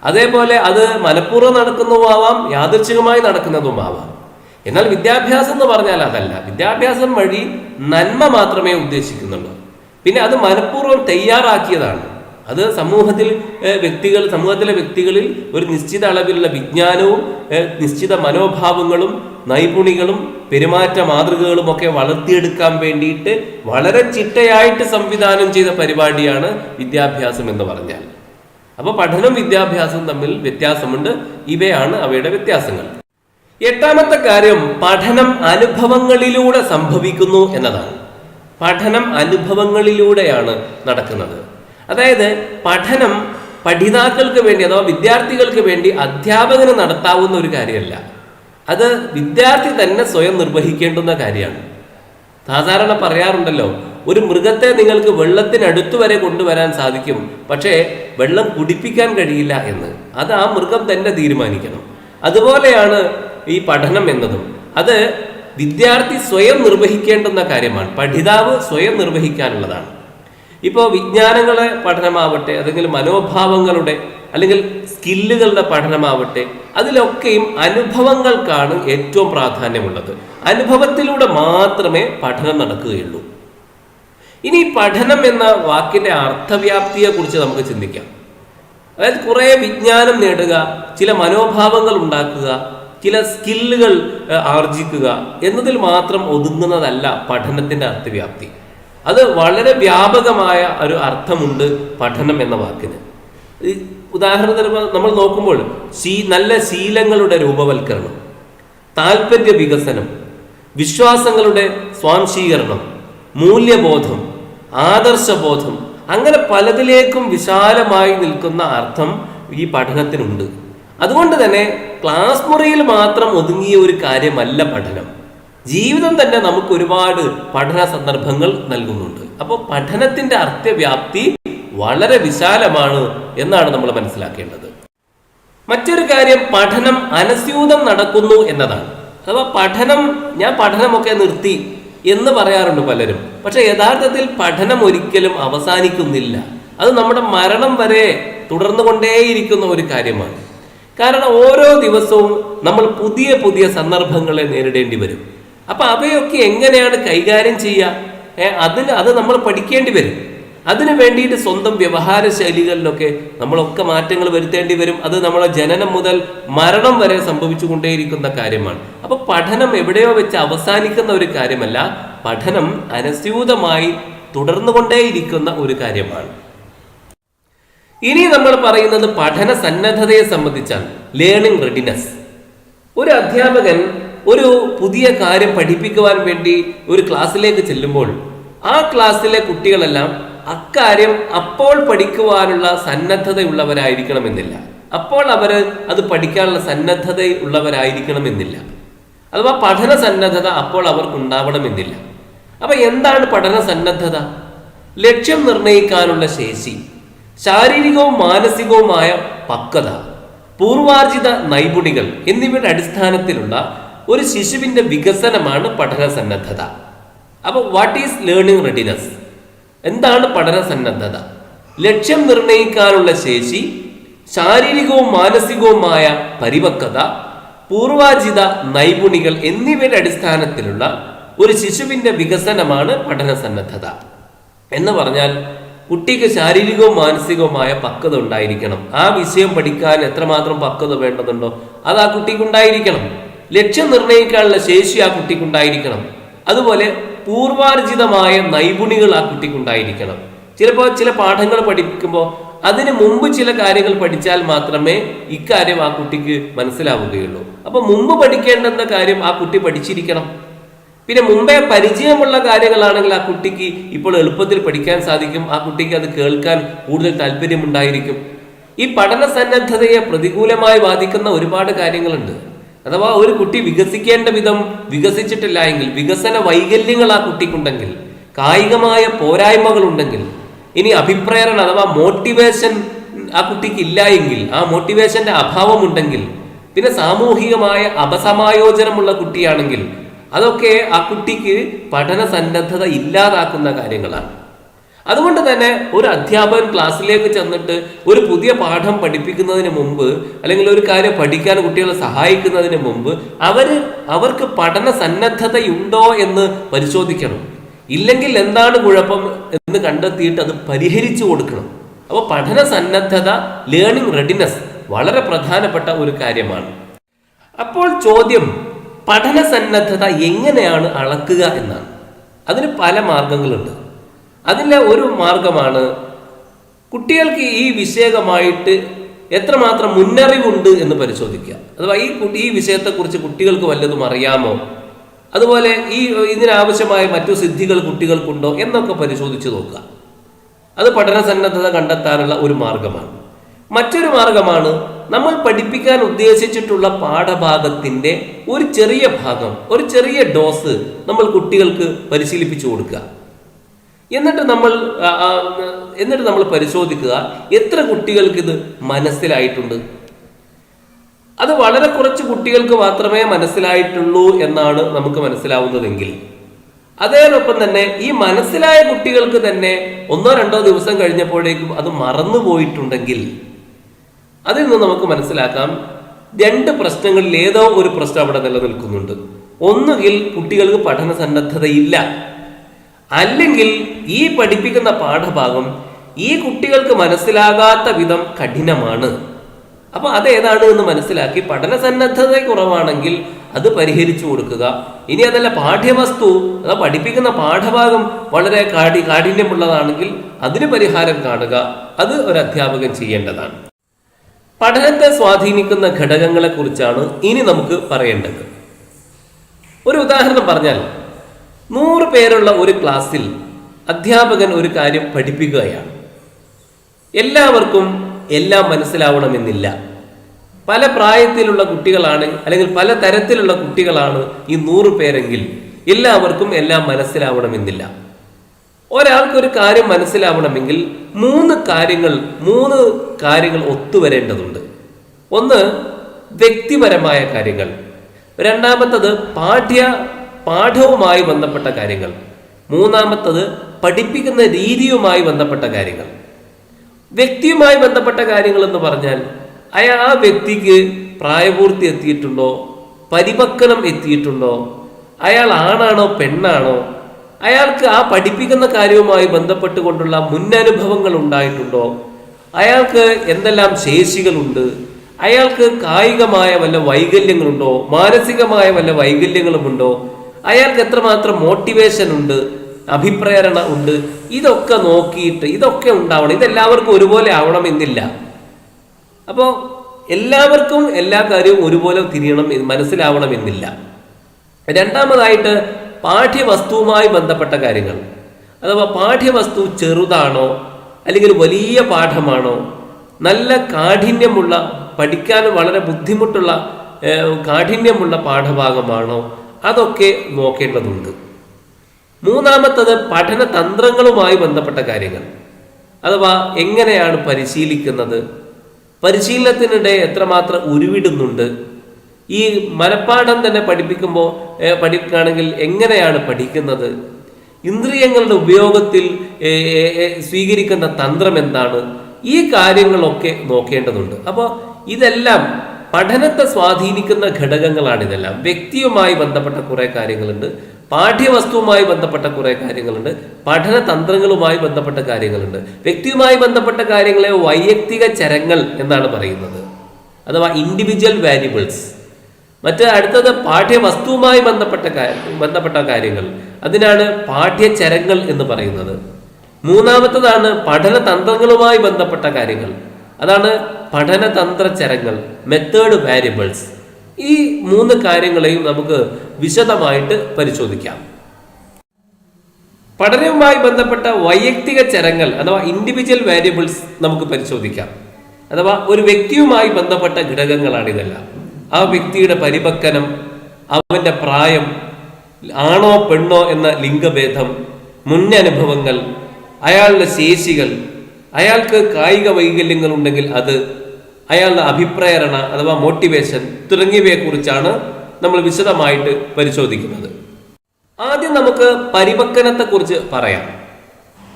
അതേപോലെ അത് മനഃപൂർവ്വം നടക്കുന്നതുമാവാം, യാദൃച്ഛികമായി നടക്കുന്നതുമാവാം. എന്നാൽ വിദ്യാഭ്യാസം എന്ന് പറഞ്ഞാൽ അതല്ല. വിദ്യാഭ്യാസം വഴി നന്മ മാത്രമേ ഉദ്ദേശിക്കുന്നുള്ളൂ. പിന്നെ അത് മനഃപൂർവ്വം തയ്യാറാക്കിയതാണ്. അത് സമൂഹത്തിലെ വ്യക്തികളിൽ ഒരു നിശ്ചിത അളവിലുള്ള വിജ്ഞാനവും നിശ്ചിത മനോഭാവങ്ങളും നൈപുണികളും പെരുമാറ്റ മാതൃകകളും ഒക്കെ വളർത്തിയെടുക്കാൻ വേണ്ടിയിട്ട് വളരെ ചിട്ടയായിട്ട് സംവിധാനം ചെയ്ത പരിപാടിയാണ് വിദ്യാഭ്യാസം എന്ന് പറഞ്ഞാൽ. അപ്പോൾ പഠനവും വിദ്യാഭ്യാസവും തമ്മിൽ വ്യത്യാസമുണ്ട്. ഇവയാണ് അവയുടെ വ്യത്യാസങ്ങൾ. എട്ടാമത്തെ കാര്യം, പഠനം അനുഭവങ്ങളിലൂടെ സംഭവിക്കുന്നു എന്നതാണ്. പഠനം അനുഭവങ്ങളിലൂടെയാണ് നടക്കുന്നത്. അതായത് പഠനം പഠിതാക്കൾക്ക് വേണ്ടി അഥവാ വിദ്യാർത്ഥികൾക്ക് വേണ്ടി അധ്യാപകന് നടത്താവുന്ന ഒരു കാര്യമല്ല. അത് വിദ്യാർത്ഥി തന്നെ സ്വയം നിർവഹിക്കേണ്ടുന്ന കാര്യമാണ്. സാധാരണ പറയാറുണ്ടല്ലോ, ഒരു മൃഗത്തെ നിങ്ങൾക്ക് വെള്ളത്തിനടുത്ത് വരെ കൊണ്ടുവരാൻ സാധിക്കും, പക്ഷേ വെള്ളം കുടിപ്പിക്കാൻ കഴിയില്ല എന്ന്. അത് ആ മൃഗം തന്നെ തീരുമാനിക്കണം. അതുപോലെയാണ് ഈ പഠനം എന്നതും. അത് വിദ്യാർത്ഥി സ്വയം നിർവഹിക്കേണ്ടുന്ന കാര്യമാണ്. പഠിതാവ് സ്വയം നിർവഹിക്കാനുള്ളതാണ്. ഇപ്പോൾ വിജ്ഞാനങ്ങളെ പഠനമാവട്ടെ, അല്ലെങ്കിൽ മനോഭാവങ്ങളുടെ അല്ലെങ്കിൽ സ്കില്ലുകളുടെ പഠനമാവട്ടെ, അതിലൊക്കെയും അനുഭവങ്ങൾക്കാണ് ഏറ്റവും പ്രാധാന്യമുള്ളത്. അനുഭവത്തിലൂടെ മാത്രമേ പഠനം നടക്കുകയുള്ളൂ. ഇനി പഠനം എന്ന വാക്കിന്റെ അർത്ഥവ്യാപ്തിയെ കുറിച്ച് നമുക്ക് ചിന്തിക്കാം. അതായത് കുറെ വിജ്ഞാനം നേടുക, ചില മനോഭാവങ്ങൾ ഉണ്ടാക്കുക, ചില സ്കില്ലുകൾ ആർജിക്കുക എന്നതിൽ മാത്രം ഒതുങ്ങുന്നതല്ല പഠനത്തിന്റെ അർത്ഥവ്യാപ്തി. അത് വളരെ വ്യാപകമായ ഒരു അർത്ഥമുണ്ട് പഠനം എന്ന വാക്കിന്. ഉദാഹരണത്തിന് നമ്മൾ നോക്കുമ്പോൾ നല്ല ശീലങ്ങളുടെ രൂപവൽക്കരണം, താല്പര്യ വികസനം, വിശ്വാസങ്ങളുടെ സ്വാംശീകരണം, മൂല്യബോധം, ആദർശബോധം, അങ്ങനെ പലതിലേക്കും വിശാലമായി നിൽക്കുന്ന അർത്ഥം ഈ പഠനത്തിനുണ്ട്. അതുകൊണ്ട് തന്നെ ക്ലാസ് മുറിയിൽ മാത്രം ഒതുങ്ങിയ ഒരു കാര്യമല്ല പഠനം. ജീവിതം തന്നെ നമുക്ക് ഒരുപാട് പഠന സന്ദർഭങ്ങൾ നൽകുന്നുണ്ട്. അപ്പോൾ പഠനത്തിന്റെ അർത്ഥവ്യാപ്തി വളരെ വിശാലമാണ് എന്നാണ് നമ്മൾ മനസ്സിലാക്കേണ്ടത്. മറ്റൊരു കാര്യം, പഠനം അനസ്യൂതം നടക്കുന്നു എന്നതാണ്. അഥവാ ഞാൻ പഠനമൊക്കെ നിർത്തി എന്ന് പറയാറുണ്ട് പലരും. പക്ഷെ യഥാർത്ഥത്തിൽ പഠനം ഒരിക്കലും അവസാനിക്കുന്നില്ല. അത് നമ്മുടെ മരണം വരെ തുടർന്നു കൊണ്ടേയിരിക്കുന്ന ഒരു കാര്യമാണ്. കാരണം ഓരോ ദിവസവും നമ്മൾ പുതിയ പുതിയ സന്ദർഭങ്ങളെ നേരിടേണ്ടി വരും. അപ്പൊ അവയൊക്കെ എങ്ങനെയാണ് കൈകാര്യം ചെയ്യുക, അത് നമ്മൾ പഠിക്കേണ്ടി വരും. അതിനു വേണ്ടിയിട്ട് സ്വന്തം വ്യവഹാര ശൈലികളിലൊക്കെ നമ്മളൊക്കെ മാറ്റങ്ങൾ വരുത്തേണ്ടി വരും. അത് നമ്മളെ ജനനം മുതൽ മരണം വരെ സംഭവിച്ചു കൊണ്ടേയിരിക്കുന്ന കാര്യമാണ്. അപ്പൊ പഠനം എവിടെയോ വെച്ച് അവസാനിക്കുന്ന ഒരു കാര്യമല്ല, പഠനം അനസ്യൂതമായി തുടർന്നുകൊണ്ടേയിരിക്കുന്ന ഒരു കാര്യമാണ്. ഇനി നമ്മൾ പറയുന്നത് പഠന സന്നദ്ധതയെ സംബന്ധിച്ചാണ്, ലേണിംഗ് റെഡിനെസ്. ഒരു അധ്യാപകൻ ഒരു പുതിയ കാര്യം പഠിപ്പിക്കുവാൻ വേണ്ടി ഒരു ക്ലാസ്സിലേക്ക് ചെല്ലുമ്പോൾ ആ ക്ലാസ്സിലെ കുട്ടികളെല്ലാം അക്കാര്യം അപ്പോൾ പഠിക്കുവാനുള്ള സന്നദ്ധതയുള്ളവരായിരിക്കണമെന്നില്ല, അപ്പോൾ അവർ അത് പഠിക്കാനുള്ള സന്നദ്ധതയുള്ളവരായിരിക്കണമെന്നില്ല. അഥവാ പഠന സന്നദ്ധത അപ്പോൾ അവർക്കുണ്ടാവണമെന്നില്ല. അപ്പൊ എന്താണ് പഠന സന്നദ്ധത? ലക്ഷ്യം നിർണ്ണയിക്കാനുള്ള ശേഷി, ശാരീരികവും മാനസികവുമായ പക്വത, പൂർവാർജിത നൈപുണികൾ എന്നിവയുടെ അടിസ്ഥാനത്തിലുള്ള ഒരു ശിശുവിന്റെ വികസനമാണ് പഠന സന്നദ്ധത. അപ്പൊ വാട്ട് ഈസ് ലേണിംഗ് റെഡിനെസ്? എന്താണ് പഠന സന്നദ്ധത? ലക്ഷ്യം നിർണ്ണയിക്കാനുള്ള ശേഷി, ശാരീരികവും മാനസികവുമായ പരിപക്വത, പൂർവാർജിത നൈപുണികൾ എന്നിവയുടെ അടിസ്ഥാനത്തിലുള്ള ഒരു ശിശുവിന്റെ വികസനമാണ് പഠന സന്നദ്ധത. എന്ന് പറഞ്ഞാൽ കുട്ടിക്ക് ശാരീരികവും മാനസികവുമായ പക്വത ഉണ്ടായിരിക്കണം. ആ വിഷയം പഠിക്കാൻ എത്രമാത്രം പക്വത വേണ്ടതുണ്ടോ അത് ആ കുട്ടിക്കുണ്ടായിരിക്കണം. ലക്ഷ്യം നിർണ്ണയിക്കാനുള്ള ശേഷി ആ കുട്ടിക്കുണ്ടായിരിക്കണം. അതുപോലെ പൂർവാർജിതമായ നൈപുണികൾ ആ കുട്ടിക്കുണ്ടായിരിക്കണം. ചിലപ്പോൾ ചില പാഠങ്ങൾ പഠിപ്പിക്കുമ്പോൾ അതിന് മുമ്പ് ചില കാര്യങ്ങൾ പഠിച്ചാൽ മാത്രമേ ഇക്കാര്യം ആ കുട്ടിക്ക് മനസ്സിലാവുകയുള്ളൂ. അപ്പൊ മുമ്പ് പഠിക്കേണ്ടുന്ന കാര്യം ആ കുട്ടി പഠിച്ചിരിക്കണം. പിന്നെ മുമ്പേ പരിചയമുള്ള കാര്യങ്ങളാണെങ്കിൽ ആ കുട്ടിക്ക് ഇപ്പോൾ എളുപ്പത്തിൽ പഠിക്കാൻ സാധിക്കും. ആ കുട്ടിക്ക് അത് കേൾക്കാൻ കൂടുതൽ താല്പര്യമുണ്ടായിരിക്കും. ഈ പഠന സന്നദ്ധതയെ പ്രതികൂലമായി ബാധിക്കുന്ന ഒരുപാട് കാര്യങ്ങളുണ്ട്. അഥവാ ഒരു കുട്ടി വികസിക്കേണ്ട വിധം വികസിച്ചിട്ടില്ല എങ്കിൽ, വികസന വൈകല്യങ്ങൾ ആ കുട്ടിക്കുണ്ടെങ്കിൽ, കായികമായ പോരായ്മകൾ ഉണ്ടെങ്കിൽ, ഇനി അഭിപ്രേരണ അഥവാ മോട്ടിവേഷൻ ആ കുട്ടിക്ക് ഇല്ല എങ്കിൽ, ആ മോട്ടിവേഷന്റെ അഭാവമുണ്ടെങ്കിൽ, പിന്നെ സാമൂഹികമായ അപസമായോജനമുള്ള കുട്ടിയാണെങ്കിൽ, അതൊക്കെ ആ കുട്ടിക്ക് പഠന സന്നദ്ധത ഇല്ലാതാക്കുന്ന കാര്യങ്ങളാണ്. അതുകൊണ്ട് തന്നെ ഒരു അധ്യാപകൻ ക്ലാസ്സിലേക്ക് ചെന്നിട്ട് ഒരു പുതിയ പാഠം പഠിപ്പിക്കുന്നതിന് മുമ്പ്, അല്ലെങ്കിൽ ഒരു കാര്യം പഠിക്കാൻ കുട്ടികളെ സഹായിക്കുന്നതിന് മുമ്പ് അവർക്ക് പഠന സന്നദ്ധതയുണ്ടോ എന്ന് പരിശോധിക്കണം. ഇല്ലെങ്കിൽ എന്താണ് കുഴപ്പം എന്ന് കണ്ടെത്തിയിട്ട് അത് പരിഹരിച്ചു കൊടുക്കണം. അപ്പോൾ പഠന സന്നദ്ധത, ലേണിംഗ് റെഡിനെസ് വളരെ പ്രധാനപ്പെട്ട ഒരു കാര്യമാണ്. അപ്പോൾ ചോദ്യം, പഠന സന്നദ്ധത എങ്ങനെയാണ് അളക്കുക എന്നാണ്. അതിന് പല മാർഗങ്ങളുണ്ട്. അതിലെ ഒരു മാർഗമാണ് കുട്ടികൾക്ക് ഈ വിഷയമായിട്ട് എത്രമാത്രം മുന്നറിവുണ്ട് എന്ന് പരിശോധിക്കുക. അഥവാ ഈ വിഷയത്തെക്കുറിച്ച് കുട്ടികൾക്ക് വല്ലതും അറിയാമോ, അതുപോലെ ഇതിനാവശ്യമായ മറ്റു സിദ്ധികൾ കുട്ടികൾക്കുണ്ടോ എന്നൊക്കെ പരിശോധിച്ച് നോക്കുക. അത് പഠന സന്നദ്ധത കണ്ടെത്താനുള്ള ഒരു മാർഗമാണ്. മറ്റൊരു മാർഗമാണ് നമ്മൾ പഠിപ്പിക്കാൻ ഉദ്ദേശിച്ചിട്ടുള്ള പാഠഭാഗത്തിന്റെ ഒരു ചെറിയ ഭാഗം, ഒരു ചെറിയ ഡോസ് നമ്മൾ കുട്ടികൾക്ക് പരിശീലിപ്പിച്ചു കൊടുക്കുക. എന്നിട്ട് നമ്മൾ പരിശോധിക്കുക എത്ര കുട്ടികൾക്ക് ഇത് മനസ്സിലായിട്ടുണ്ട്. അത് വളരെ കുറച്ച് കുട്ടികൾക്ക് മാത്രമേ മനസ്സിലായിട്ടുള്ളൂ എന്നാണ് നമുക്ക് മനസ്സിലാവുന്നതെങ്കിൽ, അതേനൊപ്പം തന്നെ ഈ മനസ്സിലായ കുട്ടികൾക്ക് തന്നെ 1-2 ദിവസം കഴിഞ്ഞപ്പോഴേക്കും അത് മറന്നുപോയിട്ടുണ്ടെങ്കിൽ അതിൽ നിന്ന് നമുക്ക് മനസ്സിലാക്കാം 2 പ്രശ്നങ്ങളിൽ ഏതോ ഒരു പ്രശ്നം അവിടെ നിലനിൽക്കുന്നുണ്ട്. ഒന്നുകിൽ കുട്ടികൾക്ക് പഠന സന്നദ്ധതയില്ല, അല്ലെങ്കിൽ ഈ പഠിപ്പിക്കുന്ന പാഠഭാഗം ഈ കുട്ടികൾക്ക് മനസ്സിലാകാത്ത വിധം കഠിനമാണ്. അപ്പൊ അതേതാണ് എന്ന് മനസ്സിലാക്കി പഠന സന്നദ്ധത കുറവാണെങ്കിൽ അത് പരിഹരിച്ചു കൊടുക്കുക. ഇനി അതല്ല, പാഠ്യവസ്തു അഥവാ പഠിപ്പിക്കുന്ന പാഠഭാഗം വളരെ കാഠിന്യമുള്ളതാണെങ്കിൽ അതിന് പരിഹാരം കാണുക. അത് ഒരു അധ്യാപകൻ ചെയ്യേണ്ടതാണ്. പഠനത്തെ സ്വാധീനിക്കുന്ന ഘടകങ്ങളെ കുറിച്ചാണ് ഇനി നമുക്ക് പറയേണ്ടത്. ഒരു ഉദാഹരണം പറഞ്ഞാൽ, 100 പേരുള്ള ഒരു ക്ലാസ്സിൽ അധ്യാപകൻ ഒരു കാര്യം പഠിപ്പിക്കുകയാണ്. എല്ലാവർക്കും എല്ലാം മനസ്സിലാവണമെന്നില്ല. പല പ്രായത്തിലുള്ള കുട്ടികളാണ്, അല്ലെങ്കിൽ പല തരത്തിലുള്ള കുട്ടികളാണ് ഈ 100 പേരെങ്കിൽ എല്ലാവർക്കും എല്ലാം മനസ്സിലാവണമെന്നില്ല. ഒരാൾക്കൊരു കാര്യം മനസ്സിലാവണമെങ്കിൽ 3 കാര്യങ്ങൾ ഒത്തുവരേണ്ടതുണ്ട്. ഒന്ന്, വ്യക്തിപരമായ കാര്യങ്ങൾ. രണ്ടാമത്തത് പാഠവുമായി ബന്ധപ്പെട്ട കാര്യങ്ങൾ. മൂന്നാമത്തത് പഠിപ്പിക്കുന്ന രീതിയുമായി ബന്ധപ്പെട്ട കാര്യങ്ങൾ. വ്യക്തിയുമായി ബന്ധപ്പെട്ട കാര്യങ്ങൾ എന്ന് പറഞ്ഞാൽ ആ വ്യക്തിക്ക് പ്രായപൂർത്തി എത്തിയിട്ടുണ്ടോ, പരിപക്വനം എത്തിയിട്ടുണ്ടോ, അയാൾ ആണാണോ പെണ്ണാണോ, അയാൾക്ക് ആ പഠിപ്പിക്കുന്ന കാര്യവുമായി ബന്ധപ്പെട്ടുകൊണ്ടുള്ള മുന്നനുഭവങ്ങൾ ഉണ്ടായിട്ടുണ്ടോ, അയാൾക്ക് എന്തെല്ലാം ശേഷികളുണ്ട്, അയാൾക്ക് കായികമായ വല്ല വൈകല്യങ്ങളുണ്ടോ, മാനസികമായ വല്ല വൈകല്യങ്ങളുമുണ്ടോ, അയാൾക്ക് എത്രമാത്രം മോട്ടിവേഷൻ ഉണ്ട്, അഭിപ്രേരണ ഉണ്ട്, ഇതൊക്കെ നോക്കിയിട്ട് ഇതൊക്കെ ഉണ്ടാവണം. ഇതെല്ലാവർക്കും ഒരുപോലെ ആവണമെന്നില്ല. അപ്പോൾ എല്ലാവർക്കും എല്ലാ കാര്യവും ഒരുപോലെ തിരിയണം, മനസ്സിലാവണമെന്നില്ല. രണ്ടാമതായിട്ട് പാഠ്യവസ്തുവുമായി ബന്ധപ്പെട്ട കാര്യങ്ങൾ, അഥവാ പാഠ്യവസ്തു ചെറുതാണോ അല്ലെങ്കിൽ വലിയ പാഠമാണോ, നല്ല കാഠിന്യമുള്ള, പഠിക്കാൻ വളരെ ബുദ്ധിമുട്ടുള്ള കാഠിന്യമുള്ള പാഠഭാഗമാണോ, അതൊക്കെ നോക്കേണ്ടതുണ്ട്. മൂന്നാമത്തത് പഠന തന്ത്രങ്ങളുമായി ബന്ധപ്പെട്ട കാര്യങ്ങൾ, അഥവാ എങ്ങനെയാണ് പരിശീലിക്കുന്നത്, പരിശീലനത്തിനിടെ എത്രമാത്രം ഉരുവിടുന്നുണ്ട്, ഈ മനഃപ്പാഠം തന്നെ പഠിക്കുകയാണെങ്കിൽ എങ്ങനെയാണ് പഠിക്കുന്നത്, ഇന്ദ്രിയങ്ങളുടെ ഉപയോഗത്തിൽ സ്വീകരിക്കുന്ന തന്ത്രം എന്താണ്, ഈ കാര്യങ്ങളൊക്കെ നോക്കേണ്ടതുണ്ട്. അപ്പോൾ ഇതെല്ലാം പഠനത്തെ സ്വാധീനിക്കുന്ന ഘടകങ്ങളാണിതെല്ലാം. വ്യക്തിയുമായി ബന്ധപ്പെട്ട കുറേ കാര്യങ്ങളുണ്ട്, പാഠ്യവസ്തുവുമായി ബന്ധപ്പെട്ട കുറേ കാര്യങ്ങളുണ്ട്, പഠന തന്ത്രങ്ങളുമായി ബന്ധപ്പെട്ട കാര്യങ്ങളുണ്ട്. വ്യക്തിയുമായി ബന്ധപ്പെട്ട കാര്യങ്ങളെ വൈയക്തിക ചരങ്ങൾ എന്നാണ് പറയുന്നത്, അഥവാ ഇൻഡിവിജ്വൽ വാരിയബിൾസ്. അടുത്തത് പാഠ്യവസ്തുവുമായി ബന്ധപ്പെട്ട കാര്യങ്ങൾ, അതിനാണ് പാഠ്യചരങ്ങൾ എന്ന് പറയുന്നത്. മൂന്നാമത്തതാണ് പഠന തന്ത്രങ്ങളുമായി ബന്ധപ്പെട്ട കാര്യങ്ങൾ, അതാണ് പഠനതന്ത്ര ചരങ്ങൾ, മെത്തേഡ് വാരിയബിൾസ്. ഈ മൂന്ന് കാര്യങ്ങളെയും നമുക്ക് വിശദമായിട്ട് പരിശോധിക്കാം. പഠനവുമായി ബന്ധപ്പെട്ട വൈയക്തിക ചരങ്ങൾ അഥവാ ഇൻഡിവിജ്വൽ വാരിയബിൾസ് നമുക്ക് പരിശോധിക്കാം. അഥവാ ഒരു വ്യക്തിയുമായി ബന്ധപ്പെട്ട ഘടകങ്ങളാണ് ഇതെല്ലാം. ആ വ്യക്തിയുടെ പരിപക്വനം, അവന്റെ പ്രായം, ആണോ പെണ്ണോ എന്ന ലിംഗഭേദം, മുന്നനുഭവങ്ങൾ, അയാളുടെ ശേഷികൾ, അയാൾക്ക് കായിക വൈകല്യങ്ങൾ ഉണ്ടെങ്കിൽ അത്, അയാളുടെ അഭിപ്രേരണ അഥവാ മോട്ടിവേഷൻ തുടങ്ങിയവയെ കുറിച്ചാണ് നമ്മൾ വിശദമായിട്ട് പരിശോധിക്കുന്നത്. ആദ്യം നമുക്ക് പരിപക്വനത്തെ കുറിച്ച് പറയാം.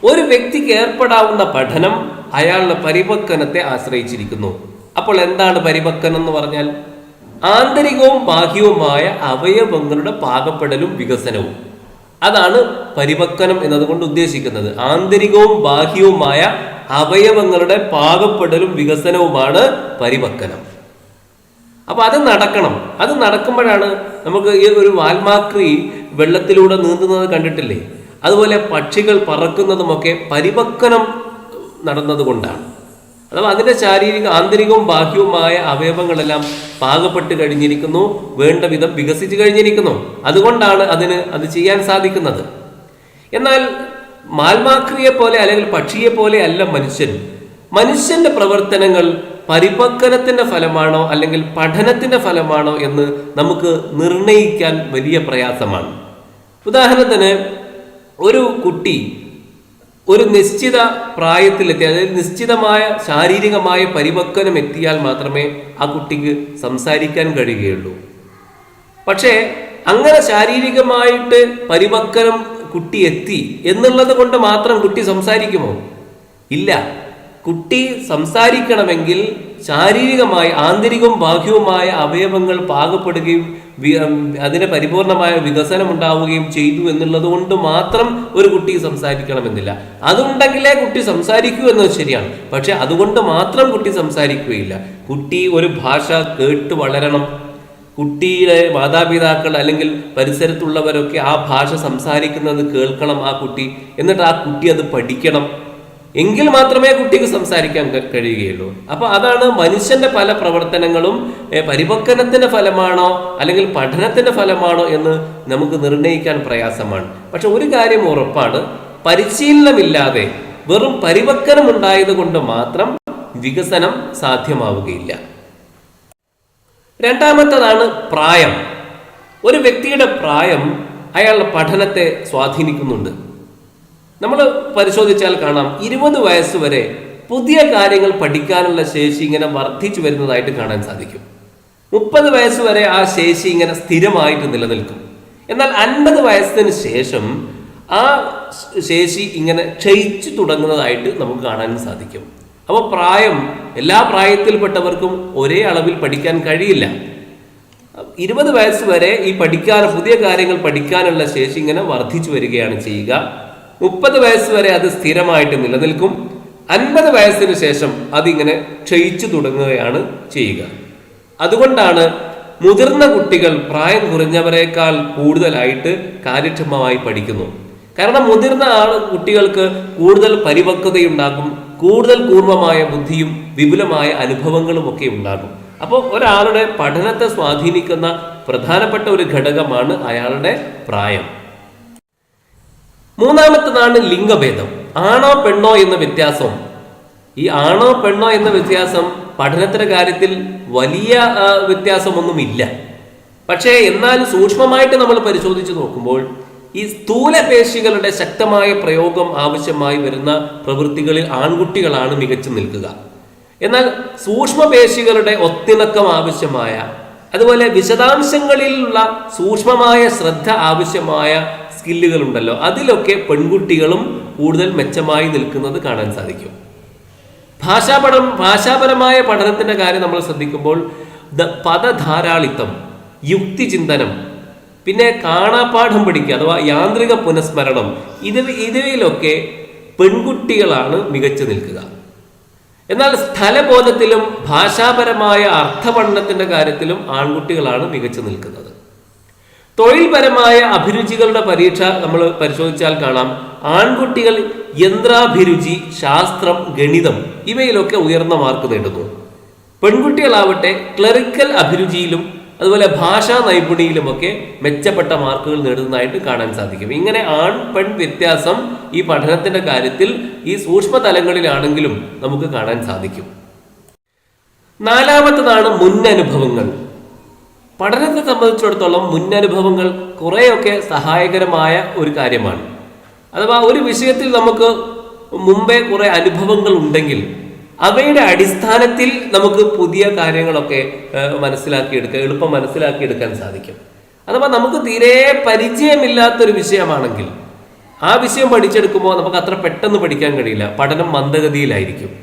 ഒരു വ്യക്തിക്ക് ഏർപ്പെടാവുന്ന പഠനം അയാളുടെ പരിപക്വനത്തെ ആശ്രയിച്ചിരിക്കുന്നു. അപ്പോൾ എന്താണ് പരിപക്വനം എന്ന് പറഞ്ഞാൽ? ആന്തരികവും ബാഹ്യവുമായ അവയവങ്ങളുടെ പാകപ്പെടലും വികസനവും. അതാണ് പരിപക്വനം എന്നതുകൊണ്ട് ഉദ്ദേശിക്കുന്നത്. ആന്തരികവും ബാഹ്യവുമായ അവയവങ്ങളുടെ പാകപ്പെടലും വികസനവുമാണ് പരിപക്വനം. അപ്പൊ അത് നടക്കണം. അത് നടക്കുമ്പോഴാണ് നമുക്ക് ഈ ഒരു വാൽമാക്രി വെള്ളത്തിലൂടെ നീന്തുന്നത് കണ്ടിട്ടില്ലേ? അതുപോലെ പക്ഷികൾ പറക്കുന്നതുമൊക്കെ പരിപക്വനം നടന്നത് കൊണ്ടാണ്. അഥവാ അതിന്റെ ആന്തരികവും ബാഹ്യവുമായ അവയവങ്ങളെല്ലാം പാകപ്പെട്ട് കഴിഞ്ഞിരിക്കുന്നു, വേണ്ട വിധം വികസിച്ച് കഴിഞ്ഞിരിക്കുന്നു. അതുകൊണ്ടാണ് അത് ചെയ്യാൻ സാധിക്കുന്നത്. എന്നാൽ മാൽമാക്രിയെ പോലെ അല്ലെങ്കിൽ പക്ഷിയെ പോലെ അല്ല മനുഷ്യന്റെ പ്രവർത്തനങ്ങൾ പരിപക്വനത്തിന്റെ ഫലമാണോ അല്ലെങ്കിൽ പഠനത്തിന്റെ ഫലമാണോ എന്ന് നമുക്ക് നിർണയിക്കാൻ വലിയ പ്രയാസമാണ്. ഉദാഹരണത്തിന്, ഒരു കുട്ടി ഒരു നിശ്ചിത പ്രായത്തിലെത്തി, അതായത് നിശ്ചിതമായ ശാരീരികമായ പരിപക്വനം എത്തിയാൽ മാത്രമേ ആ കുട്ടിക്ക് സംസാരിക്കാൻ കഴിയുകയുള്ളൂ. പക്ഷേ അങ്ങനെ ശാരീരികമായിട്ട് പരിപക്വനം കുട്ടി എത്തി എന്നുള്ളത് കൊണ്ട് മാത്രം കുട്ടി സംസാരിക്കുമോ? ഇല്ല. കുട്ടി സംസാരിക്കണമെങ്കിൽ ശാരീരികമായി ആന്തരികവും ബാഹ്യവുമായ അവയവങ്ങൾ പാകപ്പെടുകയും അതിന് പരിപൂർണമായ വികസനം ഉണ്ടാവുകയും ചെയ്തു എന്നുള്ളത് കൊണ്ട് മാത്രം ഒരു കുട്ടി സംസാരിക്കണമെന്നില്ല. അതുണ്ടെങ്കിലേ കുട്ടി സംസാരിക്കൂ എന്നത് ശരിയാണ്. പക്ഷെ അതുകൊണ്ട് മാത്രം കുട്ടി സംസാരിക്കുകയില്ല. കുട്ടി ഒരു ഭാഷ കേട്ട് വളരണം. കുട്ടിയുടെ മാതാപിതാക്കൾ അല്ലെങ്കിൽ പരിസരത്തുള്ളവരൊക്കെ ആ ഭാഷ സംസാരിക്കുന്നത് കേൾക്കണം ആ കുട്ടി. എന്നിട്ട് ആ കുട്ടി അത് പഠിക്കണം. എങ്കിൽ മാത്രമേ കുട്ടിക്ക് സംസാരിക്കാൻ കഴിയുകയുള്ളൂ. അപ്പൊ അതാണ് മനുഷ്യന്റെ പല പ്രവർത്തനങ്ങളും പരിപക്വനത്തിന്റെ ഫലമാണോ അല്ലെങ്കിൽ പഠനത്തിന്റെ ഫലമാണോ എന്ന് നമുക്ക് നിർണ്ണയിക്കാൻ പ്രയാസമാണ്. പക്ഷെ ഒരു കാര്യം ഉറപ്പാണ്, പരിശീലനമില്ലാതെ വെറും പരിപക്വനം ഉണ്ടായത് കൊണ്ട് മാത്രം വികസനം സാധ്യമാവുകയില്ല. രണ്ടാമത്തേതാണ് പ്രായം. ഒരു വ്യക്തിയുടെ പ്രായം അയാളുടെ പഠനത്തെ സ്വാധീനിക്കുന്നുണ്ട്. നമ്മൾ പരിശോധിച്ചാൽ കാണാം, 20 വയസ്സ് വരെ പുതിയ കാര്യങ്ങൾ പഠിക്കാനുള്ള ശേഷി ഇങ്ങനെ വർദ്ധിച്ചു വരുന്നതായിട്ട് കാണാൻ സാധിക്കും. 30 വയസ്സ് വരെ ആ ശേഷി ഇങ്ങനെ സ്ഥിരമായിട്ട് നിലനിൽക്കും. എന്നാൽ 50 വയസ്സിന് ശേഷം ആ ശേഷി ഇങ്ങനെ ക്ഷയിച്ചു തുടങ്ങുന്നതായിട്ട് നമുക്ക് കാണാൻ സാധിക്കും. അപ്പോൾ പ്രായം എല്ലാ പ്രായത്തിൽപ്പെട്ടവർക്കും ഒരേ അളവിൽ പഠിക്കാൻ കഴിയില്ല. 20 വയസ്സ് വരെ ഈ പുതിയ കാര്യങ്ങൾ പഠിക്കാനുള്ള ശേഷി ഇങ്ങനെ വർദ്ധിച്ചു വരികയാണ് ചെയ്യുക. 30 വയസ്സ് വരെ അത് സ്ഥിരമായിട്ട് നിലനിൽക്കും. 50 വയസ്സിന് ശേഷം അതിങ്ങനെ ക്ഷയിച്ചു തുടങ്ങുകയാണ് ചെയ്യുക. അതുകൊണ്ടാണ് മുതിർന്ന കുട്ടികൾ പ്രായം കുറഞ്ഞവരെക്കാൾ കൂടുതലായിട്ട് കാര്യക്ഷമമായി പഠിക്കുന്നു. കാരണം മുതിർന്ന കുട്ടികൾക്ക് കൂടുതൽ പരിപക്വതയുണ്ടാകും, കൂടുതൽ കൂർമ്മമായ ബുദ്ധിയും വിപുലമായ അനുഭവങ്ങളും ഒക്കെ ഉണ്ടാകും. അപ്പോൾ ഒരാളുടെ പഠനത്തെ സ്വാധീനിക്കുന്ന പ്രധാനപ്പെട്ട ഒരു ഘടകമാണ് അയാളുടെ പ്രായം. മൂന്നാമത്തതാണ് ലിംഗഭേദം. ആണോ പെണ്ണോ എന്ന വ്യത്യാസം. ഈ ആണോ പെണ്ണോ എന്ന വ്യത്യാസം പഠനത്തിന്റെ കാര്യത്തിൽ വലിയ വ്യത്യാസമൊന്നുമില്ല. പക്ഷേ എന്നാൽ സൂക്ഷ്മമായിട്ട് നമ്മൾ പരിശോധിച്ച് നോക്കുമ്പോൾ ഈ സ്ഥൂലപേശികളുടെ ശക്തമായ പ്രയോഗം ആവശ്യമായി വരുന്ന പ്രവൃത്തികളിൽ ആൺകുട്ടികളാണ് മികച്ചു നിൽക്കുക. എന്നാൽ സൂക്ഷ്മപേശികളുടെ ഒത്തിണക്കം ആവശ്യമായ, അതുപോലെ വിശദാംശങ്ങളിലുള്ള സൂക്ഷ്മമായ ശ്രദ്ധ ആവശ്യമായ സ്കില്ലുകൾ ഉണ്ടല്ലോ, അതിലൊക്കെ പെൺകുട്ടികളും കൂടുതൽ മെച്ചമായി നിൽക്കുന്നത് കാണാൻ സാധിക്കും. ഭാഷാപരമായ പഠനത്തിന്റെ കാര്യം നമ്മൾ ശ്രദ്ധിക്കുമ്പോൾ പദധാരാളിത്തം, യുക്തിചിന്തനം, പിന്നെ കാണാപ്പാഠം പഠിക്കുക അഥവാ യാന്ത്രിക പുനഃസ്മരണം, ഇവയിലൊക്കെ പെൺകുട്ടികളാണ് മികച്ചു നിൽക്കുക. എന്നാൽ സ്ഥലബോധത്തിലും ഭാഷാപരമായ അർത്ഥപഠനത്തിന്റെ കാര്യത്തിലും ആൺകുട്ടികളാണ് മികച്ചു നിൽക്കുന്നത്. തൊഴിൽപരമായ അഭിരുചികളുടെ പരീക്ഷ നമ്മൾ പരിശോധിച്ചാൽ കാണാം, ആൺകുട്ടികൾ യന്ത്രാഭിരുചി, ശാസ്ത്രം, ഗണിതം ഇവയിലൊക്കെ ഉയർന്ന മാർക്ക് നേടുന്നു. പെൺകുട്ടികളാവട്ടെ ക്ലറിക്കൽ അഭിരുചിയിലും അതുപോലെ ഭാഷാ നൈപുണ്യയിലുമൊക്കെ മെച്ചപ്പെട്ട മാർക്കുകൾ നേടുന്നതായിട്ട് കാണാൻ സാധിക്കും. ഇങ്ങനെ ആൺ പെൺ വ്യത്യാസം ഈ പഠനത്തിന്റെ കാര്യത്തിൽ ഈ സൂക്ഷ്മ തലങ്ങളിലാണെങ്കിലും നമുക്ക് കാണാൻ സാധിക്കും. നാലാമത്തതാണ് മുന്നനുഭവങ്ങൾ. പഠനത്തെ സംബന്ധിച്ചിടത്തോളം മുന്നനുഭവങ്ങൾ കുറേയൊക്കെ സഹായകരമായ ഒരു കാര്യമാണ്. അഥവാ ഒരു വിഷയത്തിൽ നമുക്ക് മുമ്പേ കുറെ അനുഭവങ്ങൾ ഉണ്ടെങ്കിൽ അവയുടെ അടിസ്ഥാനത്തിൽ നമുക്ക് പുതിയ കാര്യങ്ങളൊക്കെ എളുപ്പം മനസ്സിലാക്കിയെടുക്കാൻ സാധിക്കും. അഥവാ നമുക്ക് തീരെ പരിചയമില്ലാത്തൊരു വിഷയമാണെങ്കിൽ ആ വിഷയം പഠിച്ചെടുക്കുമ്പോൾ നമുക്ക് അത്ര പെട്ടെന്ന് പഠിക്കാൻ കഴിയില്ല, പഠനം മന്ദഗതിയിലായിരിക്കും.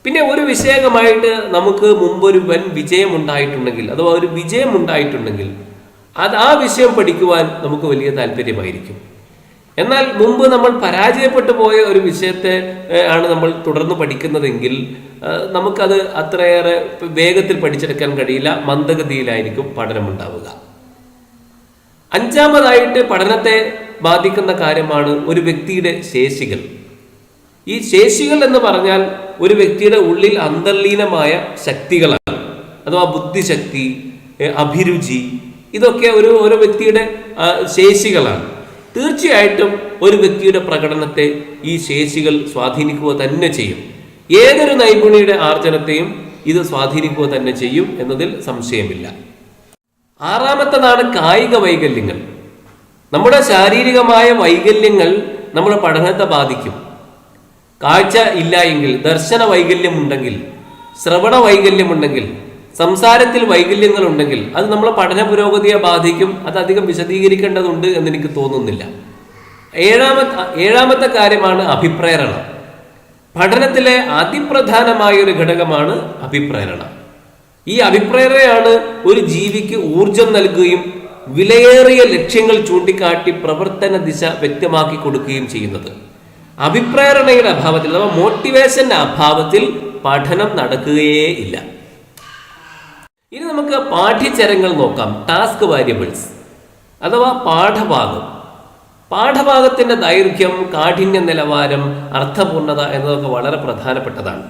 പിന്നെ ഒരു വിഷയമായിട്ട് നമുക്ക് മുമ്പൊരു വൻ വിജയം ഉണ്ടായിട്ടുണ്ടെങ്കിൽ അഥവാ ഒരു വിജയം ഉണ്ടായിട്ടുണ്ടെങ്കിൽ ആ വിഷയം പഠിക്കുവാൻ നമുക്ക് വലിയ താല്പര്യമായിരിക്കും. എന്നാൽ മുമ്പ് നമ്മൾ പരാജയപ്പെട്ടു പോയ ഒരു വിഷയത്തെ ആണ് നമ്മൾ തുടർന്ന് പഠിക്കുന്നതെങ്കിൽ നമുക്കത് അത്രയേറെ വേഗത്തിൽ പഠിച്ചെടുക്കാൻ കഴിയില്ല, മന്ദഗതിയിലായിരിക്കും പഠനം ഉണ്ടാവുക. അഞ്ചാമതായിട്ട് പഠനത്തെ ബാധിക്കുന്ന കാര്യമാണ് ഒരു വ്യക്തിയുടെ ശേഷികൾ. ഈ ശേഷികൾ എന്ന് പറഞ്ഞാൽ ഒരു വ്യക്തിയുടെ ഉള്ളിൽ അന്തർലീനമായ ശക്തികളാണ്. അഥവാ ബുദ്ധിശക്തി, അഭിരുചി, ഇതൊക്കെ ഒരു വ്യക്തിയുടെ ശേഷികളാണ്. തീർച്ചയായിട്ടും ഒരു വ്യക്തിയുടെ പ്രകടനത്തെ ഈ ശേഷികൾ സ്വാധീനിക്കുക തന്നെ ചെയ്യും. ഏതൊരു നൈപുണ്യയുടെ ആർജനത്തെയും ഇത് സ്വാധീനിക്കുക തന്നെ ചെയ്യും എന്നതിൽ സംശയമില്ല. ആറാമത്തതാണ് കായിക വൈകല്യങ്ങൾ. നമ്മുടെ ശാരീരികമായ വൈകല്യങ്ങൾ നമ്മുടെ പഠനത്തെ ബാധിക്കും. കാഴ്ച ഇല്ല എങ്കിൽ, ദർശന വൈകല്യം ഉണ്ടെങ്കിൽ, ശ്രവണ വൈകല്യമുണ്ടെങ്കിൽ, സംസാരത്തിൽ വൈകല്യങ്ങൾ ഉണ്ടെങ്കിൽ അത് നമ്മളെ പഠന പുരോഗതിയെ ബാധിക്കും. അത് അധികം വിശദീകരിക്കേണ്ടതുണ്ട് എന്നെനിക്ക് തോന്നുന്നില്ല. ഏഴാമത്തെ കാര്യമാണ് അഭിപ്രേരണ. പഠനത്തിലെ അതിപ്രധാനമായ ഒരു ഘടകമാണ് അഭിപ്രേരണ. ഈ അഭിപ്രേരണയാണ് ഒരു ജീവിക്ക് ഊർജം നൽകുകയും വിലയേറിയ ലക്ഷ്യങ്ങൾ ചൂണ്ടിക്കാട്ടി പ്രവർത്തന ദിശ വ്യക്തമാക്കി കൊടുക്കുകയും ചെയ്യുന്നത്. അഭിപ്രേരണയുടെ അഭാവത്തിൽ അഥവാ മോട്ടിവേഷന്റെ അഭാവത്തിൽ പഠനം നടക്കുകയേ ഇല്ല. ഇനി നമുക്ക് പാഠ്യചരങ്ങൾ നോക്കാം. ടാസ്ക് വാരിയബിൾസ് അഥവാ പാഠഭാഗത്തിന്റെ ദൈർഘ്യം, കാഠിന്യ നിലവാരം, അർത്ഥപൂർണത എന്നതൊക്കെ വളരെ പ്രധാനപ്പെട്ടതാണ്.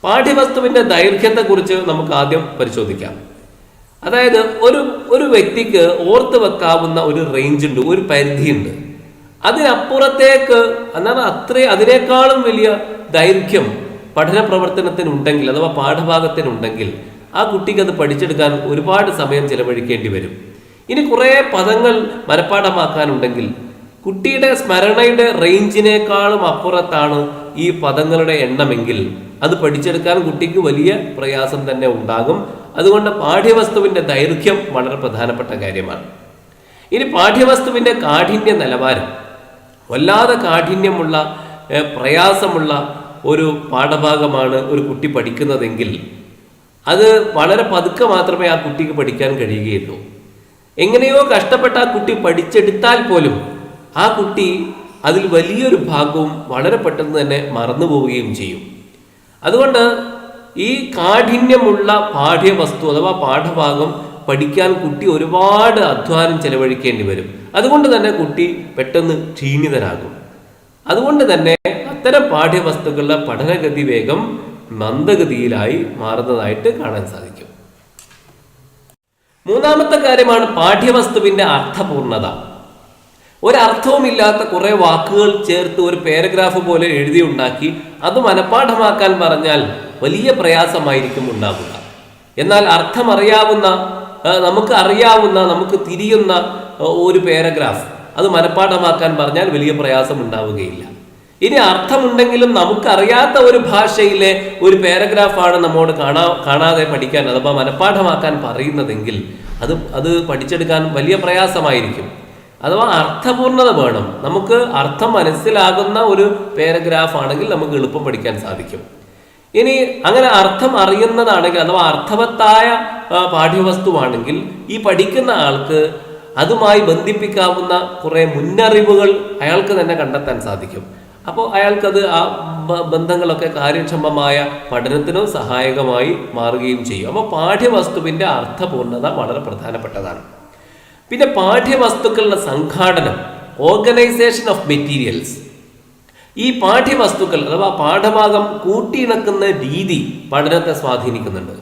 പാഠ്യവസ്തുവിന്റെ ദൈർഘ്യത്തെക്കുറിച്ച് നമുക്ക് ആദ്യം പരിശോധിക്കാം. അതായത് ഒരു വ്യക്തിക്ക് ഓർത്ത് വെക്കാവുന്ന ഒരു റേഞ്ച് ഉണ്ട്, ഒരു പരിധിയുണ്ട്. അതിനപ്പുറത്തേക്ക് അതിനേക്കാളും വലിയ ദൈർഘ്യം പഠന പ്രവർത്തനത്തിനുണ്ടെങ്കിൽ അഥവാ പാഠഭാഗത്തിനുണ്ടെങ്കിൽ ആ കുട്ടിക്ക് അത് പഠിച്ചെടുക്കാൻ ഒരുപാട് സമയം ചെലവഴിക്കേണ്ടി വരും. ഇനി കുറേ പദങ്ങൾ മനഃപ്പാഠമാക്കാനുണ്ടെങ്കിൽ കുട്ടിയുടെ സ്മരണയുടെ റേഞ്ചിനേക്കാളും അപ്പുറത്താണ് ഈ പദങ്ങളുടെ എണ്ണമെങ്കിൽ അത് പഠിച്ചെടുക്കാൻ കുട്ടിക്ക് വലിയ പ്രയാസം തന്നെ ഉണ്ടാകും. അതുകൊണ്ട് പാഠ്യവസ്തുവിന്റെ ദൈർഘ്യം വളരെ പ്രധാനപ്പെട്ട കാര്യമാണ്. ഇനി പാഠ്യവസ്തുവിന്റെ കാഠിന്യ നിലവാരം, വല്ലാതെ കാഠിന്യമുള്ള, പ്രയാസമുള്ള ഒരു പാഠഭാഗമാണ് ഒരു കുട്ടി പഠിക്കുന്നതെങ്കിൽ അത് വളരെ പതുക്കെ മാത്രമേ ആ കുട്ടിക്ക് പഠിക്കാൻ കഴിയുകയുള്ളൂ. എങ്ങനെയോ കഷ്ടപ്പെട്ട ആ കുട്ടി പഠിച്ചെടുത്താൽ പോലും ആ കുട്ടി അതിൽ വലിയൊരു ഭാഗവും വളരെ പെട്ടെന്ന് തന്നെ മറന്നു പോവുകയും ചെയ്യും. അതുകൊണ്ട് ഈ കാഠിന്യമുള്ള പാഠ്യവസ്തു അഥവാ പാഠഭാഗം പഠിക്കാൻ കുട്ടി ഒരുപാട് അധ്വാനം ചെലവഴിക്കേണ്ടി വരും. അതുകൊണ്ട് തന്നെ കുട്ടി പെട്ടെന്ന് ക്ഷീണിതനാകും. അതുകൊണ്ട് തന്നെ അത്തരം പാഠ്യവസ്തുക്കളുടെ പഠനഗതി വേഗം മന്ദഗതിയിലായി മാറുന്നതായിട്ട് കാണാൻ സാധിക്കും. മൂന്നാമത്തെ കാര്യമാണ് പാഠ്യവസ്തുവിന്റെ അർത്ഥപൂർണത. ഒരർത്ഥവുമില്ലാത്ത കുറെ വാക്കുകൾ ചേർത്ത് ഒരു പാരഗ്രാഫ് പോലെ എഴുതി ഉണ്ടാക്കി അത് മനഃപ്പാഠമാക്കാൻ പറഞ്ഞാൽ വലിയ പ്രയാസമായിരിക്കും ഉണ്ടാവുക. എന്നാൽ അർത്ഥമറിയാവുന്ന നമുക്ക് തിരിയുന്ന ഒരു പാരഗ്രാഫ് അത് മനഃപ്പാഠമാക്കാൻ പറഞ്ഞാൽ വലിയ പ്രയാസം ഉണ്ടാവുകയില്ല. ഇനി അർത്ഥമുണ്ടെങ്കിലും നമുക്കറിയാത്ത ഒരു ഭാഷയിലെ ഒരു പാരഗ്രാഫാണ് നമ്മോട് കാണാതെ പഠിക്കാൻ അഥവാ മനഃപ്പാഠമാക്കാൻ പറയുന്നതെങ്കിൽ അത് പഠിച്ചെടുക്കാൻ വലിയ പ്രയാസമായിരിക്കും. അഥവാ അർത്ഥപൂർണത വേണം. നമുക്ക് അർത്ഥം മനസ്സിലാകുന്ന ഒരു പാരഗ്രാഫ് ആണെങ്കിൽ നമുക്ക് എളുപ്പം പഠിക്കാൻ സാധിക്കും. ഇനി അങ്ങനെ അർത്ഥം അറിയുന്നതാണെങ്കിൽ അഥവാ അർത്ഥവത്തായ പാഠ്യവസ്തുവാണെങ്കിൽ ഈ പഠിക്കുന്ന ആൾക്ക് അതുമായി ബന്ധിപ്പിക്കാവുന്ന കുറെ മുന്നറിവുകൾ അയാൾക്ക് തന്നെ കണ്ടെത്താൻ സാധിക്കും. അപ്പോൾ അയാൾക്കത് ആ ബന്ധങ്ങളൊക്കെ കാര്യക്ഷമമായ പഠനത്തിനും സഹായകമായി മാറുകയും ചെയ്യും. അപ്പോൾ പാഠ്യവസ്തുവിന്റെ അർത്ഥപൂർണത വളരെ പ്രധാനപ്പെട്ടതാണ്. പിന്നെ പാഠ്യവസ്തുക്കളുടെ സംഘാടനം, ഓർഗനൈസേഷൻ ഓഫ് മെറ്റീരിയൽസ്. ഈ പാഠ്യവസ്തുക്കൾ അഥവാ പാഠഭാഗം കൂട്ടിയിണക്കുന്ന രീതി പഠനത്തെ സ്വാധീനിക്കുന്നുണ്ട്.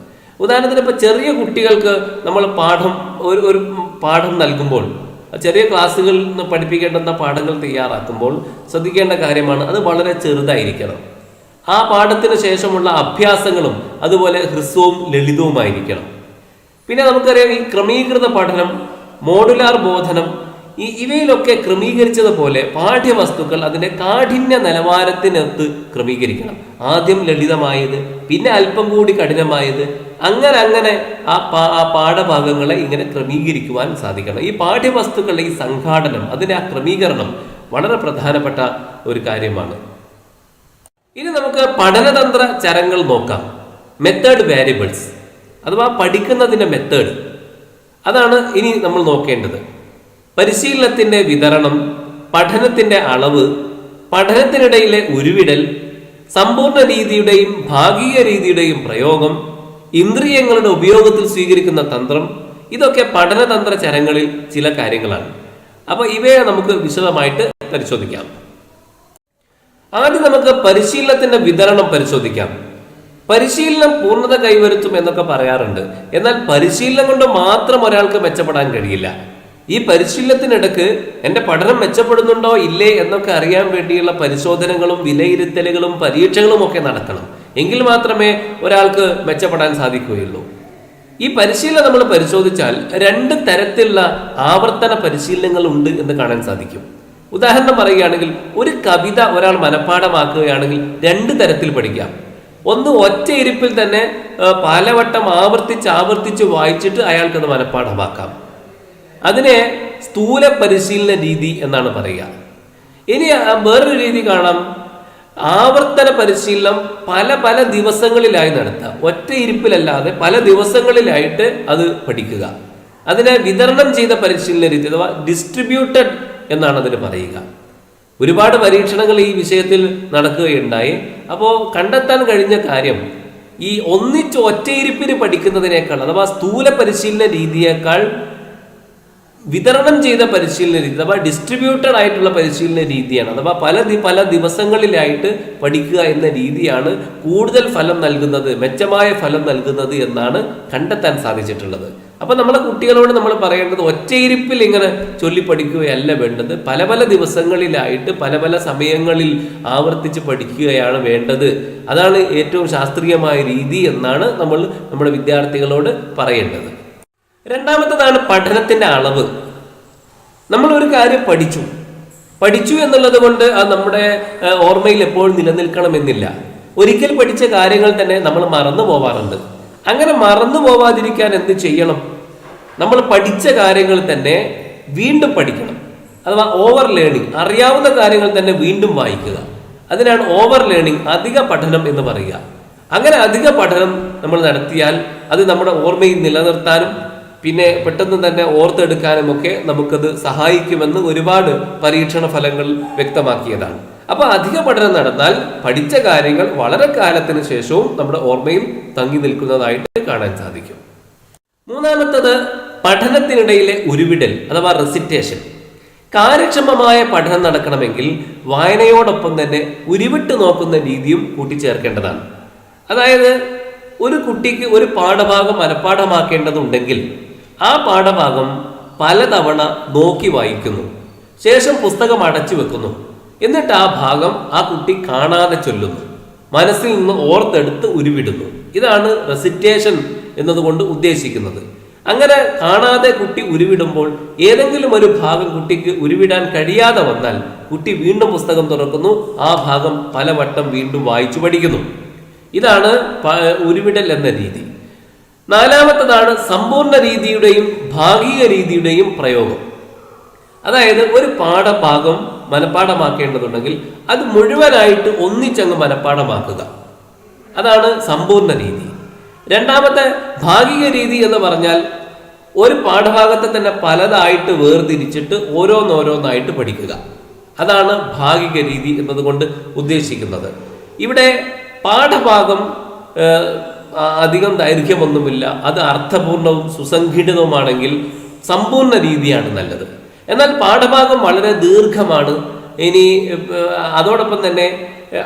ഉദാഹരണത്തിന് ഇപ്പോൾ ചെറിയ കുട്ടികൾക്ക് നമ്മൾ ഒരു പാഠം നൽകുമ്പോൾ, ചെറിയ ക്ലാസ്സുകളിൽ നിന്ന് പഠിപ്പിക്കേണ്ടുന്ന പാഠങ്ങൾ തയ്യാറാക്കുമ്പോൾ ശ്രദ്ധിക്കേണ്ട കാര്യമാണ് അത് വളരെ ചെറുതായിരിക്കണം. ആ പാഠത്തിന് ശേഷമുള്ള അഭ്യാസങ്ങളും അതുപോലെ ഹ്രസ്വവും ലളിതവുമായിരിക്കണം. പിന്നെ നമുക്കറിയാം ഈ ക്രമീകൃത പഠനം, മോഡുലാർ ബോധനം, ഇവയിലൊക്കെ ക്രമീകരിച്ചതുപോലെ പാഠ്യവസ്തുക്കൾ അതിൻ്റെ കാഠിന്യ നിലവാരത്തിനൊത്ത് ക്രമീകരിക്കണം. ആദ്യം ലളിതമായത്, പിന്നെ അല്പം കൂടി കഠിനമായത്, അങ്ങനെ ആ പാഠഭാഗങ്ങളെ ഇങ്ങനെ ക്രമീകരിക്കുവാൻ സാധിക്കണം. ഈ പാഠ്യവസ്തുക്കളുടെ ഈ സംഘാടനം, അതിൻ്റെ ആ ക്രമീകരണം വളരെ പ്രധാനപ്പെട്ട ഒരു കാര്യമാണ്. ഇനി നമുക്ക് പഠനതന്ത്ര ചരങ്ങൾ നോക്കാം. മെത്തേഡ് വാരിയബിൾസ് അഥവാ പഠിക്കുന്നതിൻ്റെ മെത്തേഡ്, അതാണ് ഇനി നമ്മൾ നോക്കേണ്ടത്. പരിശീലനത്തിന്റെ വിതരണം, പഠനത്തിന്റെ അളവ്, പഠനത്തിനിടയിലെ ഉരുവിടൽ, സമ്പൂർണ്ണ രീതിയുടെയും ഭാഗിക രീതിയുടെയും പ്രയോഗം, ഇന്ദ്രിയങ്ങളുടെ ഉപയോഗത്തിൽ സ്വീകരിക്കുന്ന തന്ത്രം, ഇതൊക്കെ പഠനതന്ത്ര ചരങ്ങളിൽ ചില കാര്യങ്ങളാണ്. അപ്പൊ ഇവയെ നമുക്ക് വിശദമായിട്ട് പരിശോധിക്കാം. ആദ്യം നമുക്ക് പരിശീലനത്തിന്റെ വിതരണം പരിശോധിക്കാം. പരിശീലനം പൂർണ്ണത കൈവരുത്തും എന്നൊക്കെ പറയാറുണ്ട്. എന്നാൽ പരിശീലനം കൊണ്ട് മാത്രം ഒരാൾക്ക് മെച്ചപ്പെടാൻ കഴിയില്ല. ഈ പരിശീലനത്തിനിടക്ക് എൻ്റെ പഠനം മെച്ചപ്പെടുന്നുണ്ടോ ഇല്ലേ എന്നൊക്കെ അറിയാൻ വേണ്ടിയുള്ള പരിശോധനകളും വിലയിരുത്തലുകളും പരീക്ഷകളും ഒക്കെ നടക്കണം. എങ്കിൽ മാത്രമേ ഒരാൾക്ക് മെച്ചപ്പെടാൻ സാധിക്കുകയുള്ളൂ. ഈ പരിശീലനം നമ്മൾ പരിശോധിച്ചാൽ 2 തരത്തിലുള്ള ആവർത്തന പരിശീലനങ്ങൾ ഉണ്ട് എന്ന് കാണാൻ സാധിക്കും. ഉദാഹരണം പറയുകയാണെങ്കിൽ, ഒരു കവിത ഒരാൾ മനഃപ്പാഠമാക്കുകയാണെങ്കിൽ 2 തരത്തിൽ പഠിക്കാം. ഒന്ന്, ഒറ്റ ഇരിപ്പിൽ തന്നെ പലവട്ടം ആവർത്തിച്ച് വായിച്ചിട്ട് അയാൾക്കത് മനഃപ്പാഠമാക്കാം. അതിനെ സ്ഥൂല പരിശീലന രീതി എന്നാണ് പറയുക. ഇനി വേറൊരു രീതി കാണാം, ആവർത്തന പരിശീലനം പല ദിവസങ്ങളിലായി നടത്തുക. ഒറ്റ ഇരിപ്പിലല്ലാതെ പല ദിവസങ്ങളിലായിട്ട് അത് പഠിക്കുക. അതിനെ വിതരണം ചെയ്ത പരിശീലന രീതി അഥവാ ഡിസ്ട്രിബ്യൂട്ടഡ് എന്നാണ് അതിന് പറയുക. ഒരുപാട് പരീക്ഷണങ്ങൾ ഈ വിഷയത്തിൽ നടക്കുകയുണ്ടായി. അപ്പോൾ കണ്ടെത്താൻ കഴിഞ്ഞ കാര്യം, ഈ ഒന്നിച്ച് ഒറ്റയിരിപ്പിന് പഠിക്കുന്നതിനേക്കാൾ അഥവാ സ്ഥൂല പരിശീലന രീതിയേക്കാൾ വിതരണം ചെയ്ത പരിശീലന രീതി അഥവാ ഡിസ്ട്രിബ്യൂട്ടഡ് ആയിട്ടുള്ള പരിശീലന രീതിയാണ്, അഥവാ പല ദിവസങ്ങളിലായിട്ട് പഠിക്കുക എന്ന രീതിയാണ് കൂടുതൽ ഫലം നൽകുന്നത്, മെച്ചമായ ഫലം നൽകുന്നത് എന്നാണ് കണ്ടെത്താൻ സാധിച്ചിട്ടുള്ളത്. അപ്പൊ നമ്മളെ കുട്ടികളോട് നമ്മൾ പറയേണ്ടത് ഒറ്റയിരിപ്പിൽ ഇങ്ങനെ ചൊല്ലി പഠിക്കുകയല്ല വേണ്ടത്, പല ദിവസങ്ങളിലായിട്ട് പല സമയങ്ങളിൽ ആവർത്തിച്ച് പഠിക്കുകയാണ് വേണ്ടത്. അതാണ് ഏറ്റവും ശാസ്ത്രീയമായ രീതി എന്നാണ് നമ്മൾ നമ്മുടെ വിദ്യാർത്ഥികളോട് പറയേണ്ടത്. രണ്ടാമത്തേതാണ് പഠനത്തിന്റെ അളവ്. നമ്മൾ ഒരു കാര്യം പഠിച്ചു എന്നുള്ളത് കൊണ്ട് അത് നമ്മുടെ ഓർമ്മയിൽ എപ്പോഴും നിലനിൽക്കണമെന്നില്ല. ഒരിക്കൽ പഠിച്ച കാര്യങ്ങൾ തന്നെ നമ്മൾ മറന്നു പോവാറുണ്ട്. അങ്ങനെ മറന്നു പോവാതിരിക്കാൻ എന്ത് ചെയ്യണം? നമ്മൾ പഠിച്ച കാര്യങ്ങൾ തന്നെ വീണ്ടും പഠിക്കണം, അഥവാ ഓവർ ലേണിംഗ്. അറിയാവുന്ന കാര്യങ്ങൾ തന്നെ വീണ്ടും വായിക്കുക. അതിനാണ് ഓവർ ലേണിംഗ്, അധിക പഠനം എന്ന് പറയുക. അങ്ങനെ അധിക പഠനം നമ്മൾ നടത്തിയാൽ അത് നമ്മുടെ ഓർമ്മയിൽ നിലനിർത്താനും പിന്നെ പെട്ടെന്ന് തന്നെ ഓർത്തെടുക്കാനും ഒക്കെ നമുക്കത് സഹായിക്കുമെന്ന് ഒരുപാട് പരീക്ഷണ ഫലങ്ങൾ വ്യക്തമാക്കിയതാണ്. അപ്പൊ അധിക പഠനം നടന്നാൽ പഠിച്ച കാര്യങ്ങൾ വളരെ കാലത്തിന് ശേഷവും നമ്മുടെ ഓർമ്മയിൽ തങ്ങി നിൽക്കുന്നതായിട്ട് കാണാൻ സാധിക്കും. മൂന്നാമത്തത് പഠനത്തിനിടയിലെ ഉരുവിടൽ അഥവാ റെസിറ്റേഷൻ. കാര്യക്ഷമമായ പഠനം നടക്കണമെങ്കിൽ വായനയോടൊപ്പം തന്നെ ഉരുവിട്ട് നോക്കുന്ന രീതിയും കൂട്ടിച്ചേർക്കേണ്ടതാണ്. അതായത് ഒരു കുട്ടിക്ക് ഒരു പാഠഭാഗം മനഃപ്പാഠമാക്കേണ്ടതുണ്ടെങ്കിൽ ആ പാഠഭാഗം പലതവണ നോക്കി വായിക്കുന്നു, ശേഷം പുസ്തകം അടച്ചു വെക്കുന്നു, എന്നിട്ട് ആ ഭാഗം ആ കുട്ടി കാണാതെ ചൊല്ലുന്നു, മനസ്സിൽ നിന്ന് ഓർത്തെടുത്ത് ഉരുവിടുന്നു. ഇതാണ് റെസിറ്റേഷൻ എന്നതുകൊണ്ട് ഉദ്ദേശിക്കുന്നത്. അങ്ങനെ കാണാതെ കുട്ടി ഉരുവിടുമ്പോൾ ഏതെങ്കിലും ഒരു ഭാഗം കുട്ടിക്ക് ഉരുവിടാൻ കഴിയാതെ വന്നാൽ കുട്ടി വീണ്ടും പുസ്തകം തുറക്കുന്നു, ആ ഭാഗം പലവട്ടം വീണ്ടും വായിച്ചു പഠിക്കുന്നു. ഇതാണ് ഉരുവിടൽ എന്ന രീതി. നാലാമത്തതാണ് സമ്പൂർണ്ണ രീതിയുടെയും ഭാഗിക രീതിയുടെയും പ്രയോഗം. അതായത് ഒരു പാഠഭാഗം മനഃപ്പാഠമാക്കേണ്ടതുണ്ടെങ്കിൽ അത് മുഴുവനായിട്ട് ഒന്നിച്ചങ്ങ് മനഃപ്പാഠമാക്കുക. അതാണ് സമ്പൂർണ്ണ രീതി. രണ്ടാമത്തെ ഭാഗിക രീതി എന്ന് പറഞ്ഞാൽ ഒരു പാഠഭാഗത്തെ തന്നെ പലതായിട്ട് വേർതിരിച്ചിട്ട് ഓരോന്നോരോന്നായിട്ട് പഠിക്കുക. അതാണ് ഭാഗിക രീതി എന്നതുകൊണ്ട് ഉദ്ദേശിക്കുന്നത്. ഇവിടെ പാഠഭാഗം അധികം ദൈർഘ്യമൊന്നുമില്ല, അത് അർത്ഥപൂർണവും സുസംഘടിതവുമാണെങ്കിൽ സമ്പൂർണ്ണ രീതിയാണ് നല്ലത്. എന്നാൽ പാഠഭാഗം വളരെ ദീർഘമാണ്, ഇനി അതോടൊപ്പം തന്നെ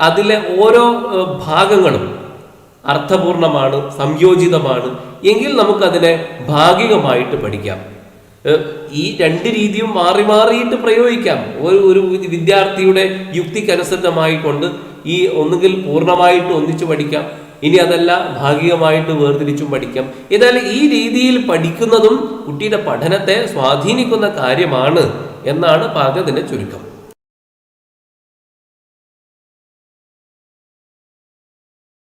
അതിലെ ഓരോ ഭാഗങ്ങളും അർത്ഥപൂർണമാണ്, സംയോജിതമാണ് എങ്കിൽ നമുക്കതിനെ ഭാഗികമായിട്ട് പഠിക്കാം. ഈ രണ്ട് രീതിയും മാറി മാറിയിട്ട് പ്രയോഗിക്കാം. ഒരു വിദ്യാർത്ഥിയുടെ യുക്തിക്കനുസൃതമായി കൊണ്ട് ഈ ഒന്നുകിൽ പൂർണ്ണമായിട്ട് ഒന്നിച്ചു പഠിക്കാം, ഇനി അതല്ല ഭാഗികമായിട്ട് വേർതിരിച്ചും പഠിക്കാം. ഏതായാലും ഈ രീതിയിൽ പഠിക്കുന്നതും കുട്ടിയുടെ പഠനത്തെ സ്വാധീനിക്കുന്ന കാര്യമാണ് എന്നാണ് പറഞ്ഞതിന്റെ ചുരുക്കം.